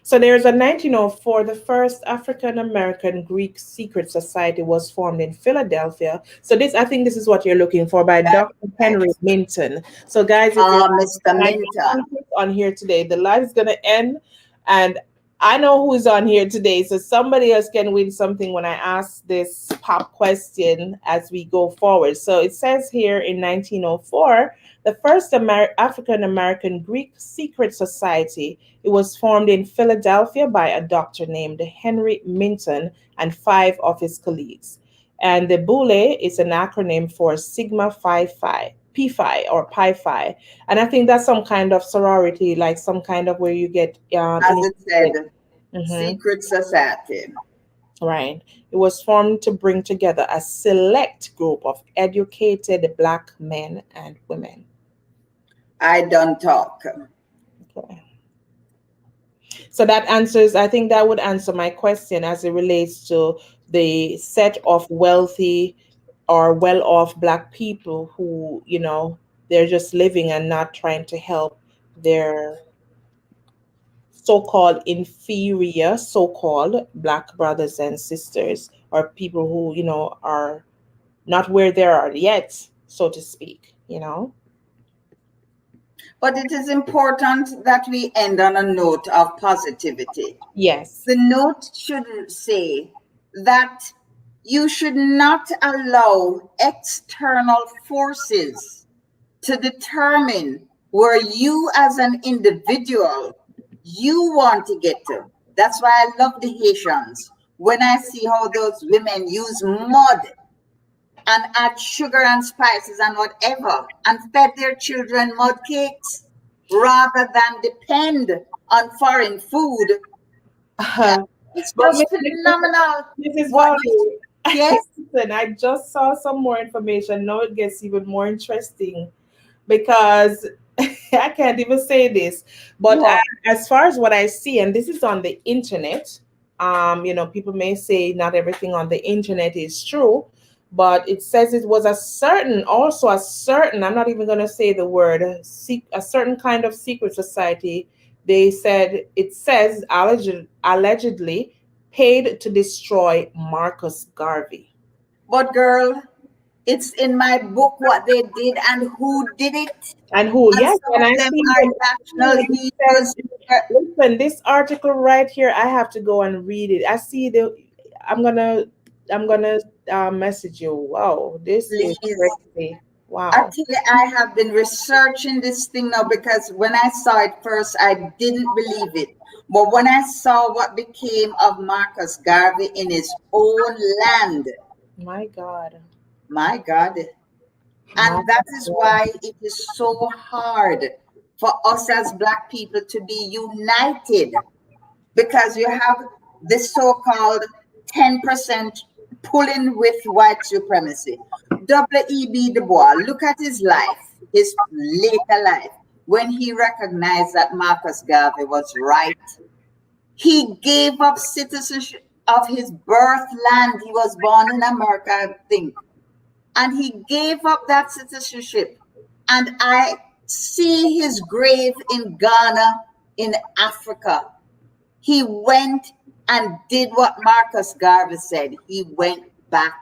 So there's a 1904, the first African-American Greek secret society was formed in Philadelphia. So this, I think this is what you're looking for, by Dr. Henry Minton. So guys, if Mr. Minton on here today, the live is going to end, and I know who's on here today, so somebody else can win something when I ask this pop question as we go forward. So it says here in 1904, the first African-American Greek secret society, it was formed in Philadelphia by a doctor named Henry Minton and 5 of his colleagues. And the Boule is an acronym for Sigma Phi Phi, P-Phi or Pi-Phi. And I think that's some kind of sorority, like some kind of where you get As it said, Mhm. secret society. Right. It was formed to bring together a select group of educated Black men and women. I don't talk. Okay. So that answers, I think that would answer my question as it relates to the set of wealthy or well off Black people who, they're just living and not trying to help their so-called inferior so-called Black brothers and sisters, or people who are not where they are yet, so to speak. But it is important that we end on a note of positivity. Yes. The note should say that you should not allow external forces to determine where you as an individual you want to get to. That's why I love the Haitians. When I see how those women use mud and add sugar and spices and whatever and fed their children mud cakes rather than depend on foreign food, it's But just phenomenal. Mrs. What Valerie, yes, listen, I just saw some more information. Now it gets even more interesting because I can't even say this, but what? as far as what I see, and this is on the internet, people may say not everything on the internet is true, but it says it was a certain, I'm not even going to say the word, a certain kind of secret society. They said, it says allegedly paid to destroy Marcus Garvey. But girl, it's in my book what they did and who did it. And who? And Yes, some and of I them see are them. national It heroes. listen, this article right here, I have to go and read it. I see I'm gonna message you. Wow, this is Please. crazy. Wow. Actually, I have been researching this thing now because when I saw it first, I didn't believe it. But when I saw what became of Marcus Garvey in his own land, My God. my God. My And that is God. why it is so hard for us as Black people to be united because you have this so-called 10% pulling with white supremacy. W.E.B. Du Bois, look at his life, his later life, when he recognized that Marcus Garvey was right. He gave up citizenship of his birthland. He was born in America, I think. And he gave up that citizenship. And I see his grave in Ghana, in Africa. He went and did what Marcus Garvey said. He went back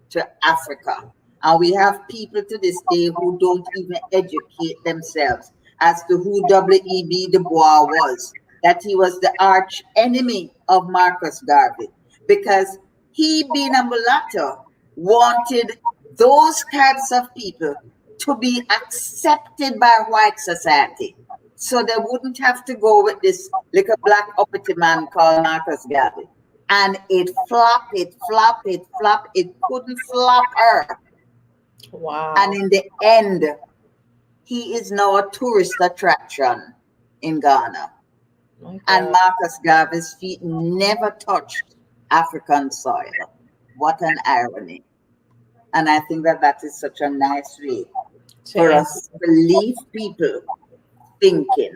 to Africa. And we have people to this day who don't even educate themselves as to who W.E.B. Du Bois was, that he was the arch enemy of Marcus Garvey, because he, being a mulatto, wanted those types of people to be accepted by white society. So they wouldn't have to go with this little black uppity man called Marcus Garvey. And it flopped, it flopped, it flopped. It couldn't flop her. Wow. And in the end, he is now a tourist attraction in Ghana. And Marcus Garvey's feet never touched African soil. What an irony. And I think that that is such a nice way for us to leave people thinking.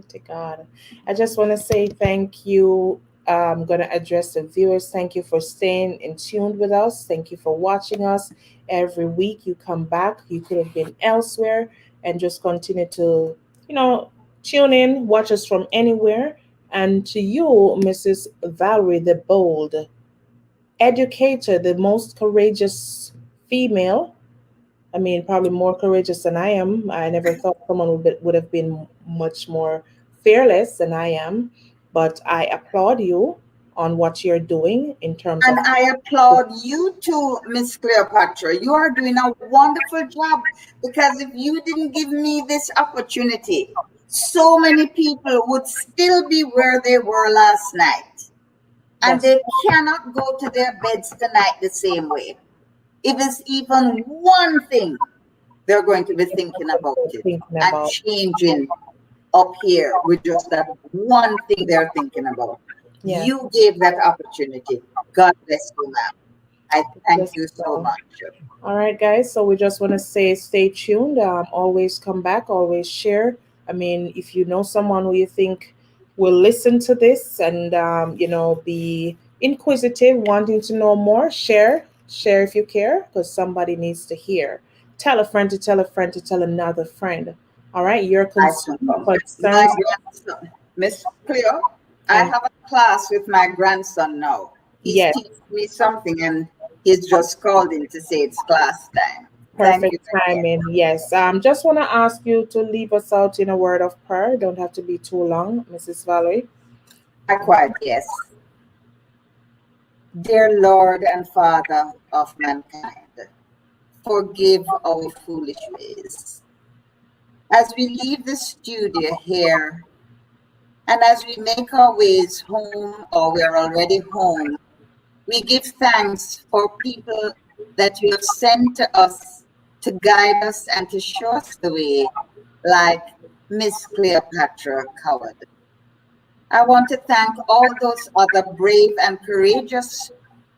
To God. I just want to say thank you. I'm going to address the viewers. Thank you for staying in tuned with us. Thank you for watching us. Every week you come back. You could have been elsewhere and just continue to, tune in, watch us from anywhere. And to you, Mrs. Valerie, the bold educator, the most courageous female. I mean, probably more courageous than I am. I never thought someone would have been much more fearless than I am. But I applaud you on what you're doing in terms And of. I applaud you too, Miss Cleopatra. You are doing a wonderful job, because if you didn't give me this opportunity, so many people would still be where they were last night. And they cannot go to their beds tonight the same way. If it's even one thing, they're going to be thinking about it Thinking and about. changing up here with just that one thing they're thinking about. Yeah. You gave that opportunity. God bless you, ma'am. I thank Yes, you so so. much. All right, guys. So we just want to say stay tuned. Always come back, always share. I mean, if you know someone who you think will listen to this and, be inquisitive, wanting to know more, share. Share if you care, because somebody needs to hear. Tell a friend to tell a friend to tell another friend. All right, your I do. My concerns grandson, Miss Cleo, I and have a class with my grandson now. He's yes, teaching me something and he's just called in to say it's class time. Thank you perfect again. timing. Yes. Just want to ask you to leave us out in a word of prayer. Don't have to be too long, Mrs. Valerie. Quite, yes. Dear Lord and Father of mankind, forgive our foolish ways. As we leave the studio here and as we make our ways home or we're already home, we give thanks for people that you have sent to us to guide us and to show us the way, like Miss Cleopatra Coward. I want to thank all those other brave and courageous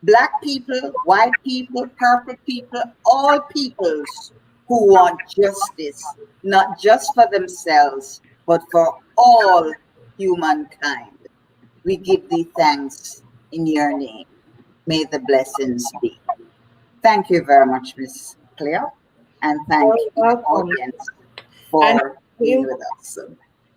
Black people, white people, purple people, all peoples who want justice, not just for themselves, but for all humankind. We give thee thanks in your name. May the blessings be. Thank you very much, Miss Cleo, and thank You're you, welcome. audience, And for being you, with us.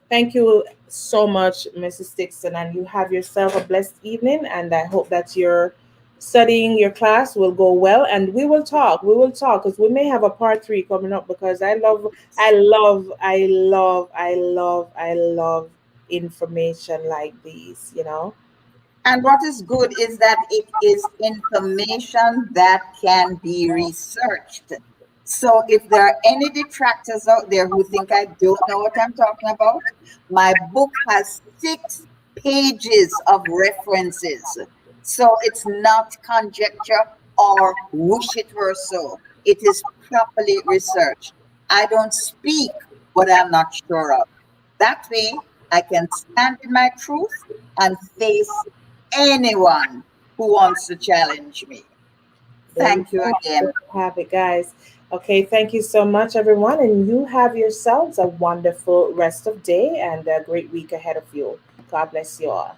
thank you so much, Mrs. Dixon. And you have yourself a blessed evening. And I hope that your studying your class will go well. And we will talk. We will talk because we may have a part 3 coming up because I love information like these. And what is good is that it is information that can be researched. So if there are any detractors out there who think I don't know what I'm talking about, my book has 6 pages of references. So it's not conjecture or wish it were so. It is properly researched. I don't speak what I'm not sure of. That way, I can stand in my truth and face anyone who wants to challenge me. There you Thank you go. There again. you have it, guys. Okay, thank you so much, everyone. And you have yourselves a wonderful rest of day and a great week ahead of you. God bless you all.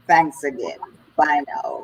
Thanks again. Bye now.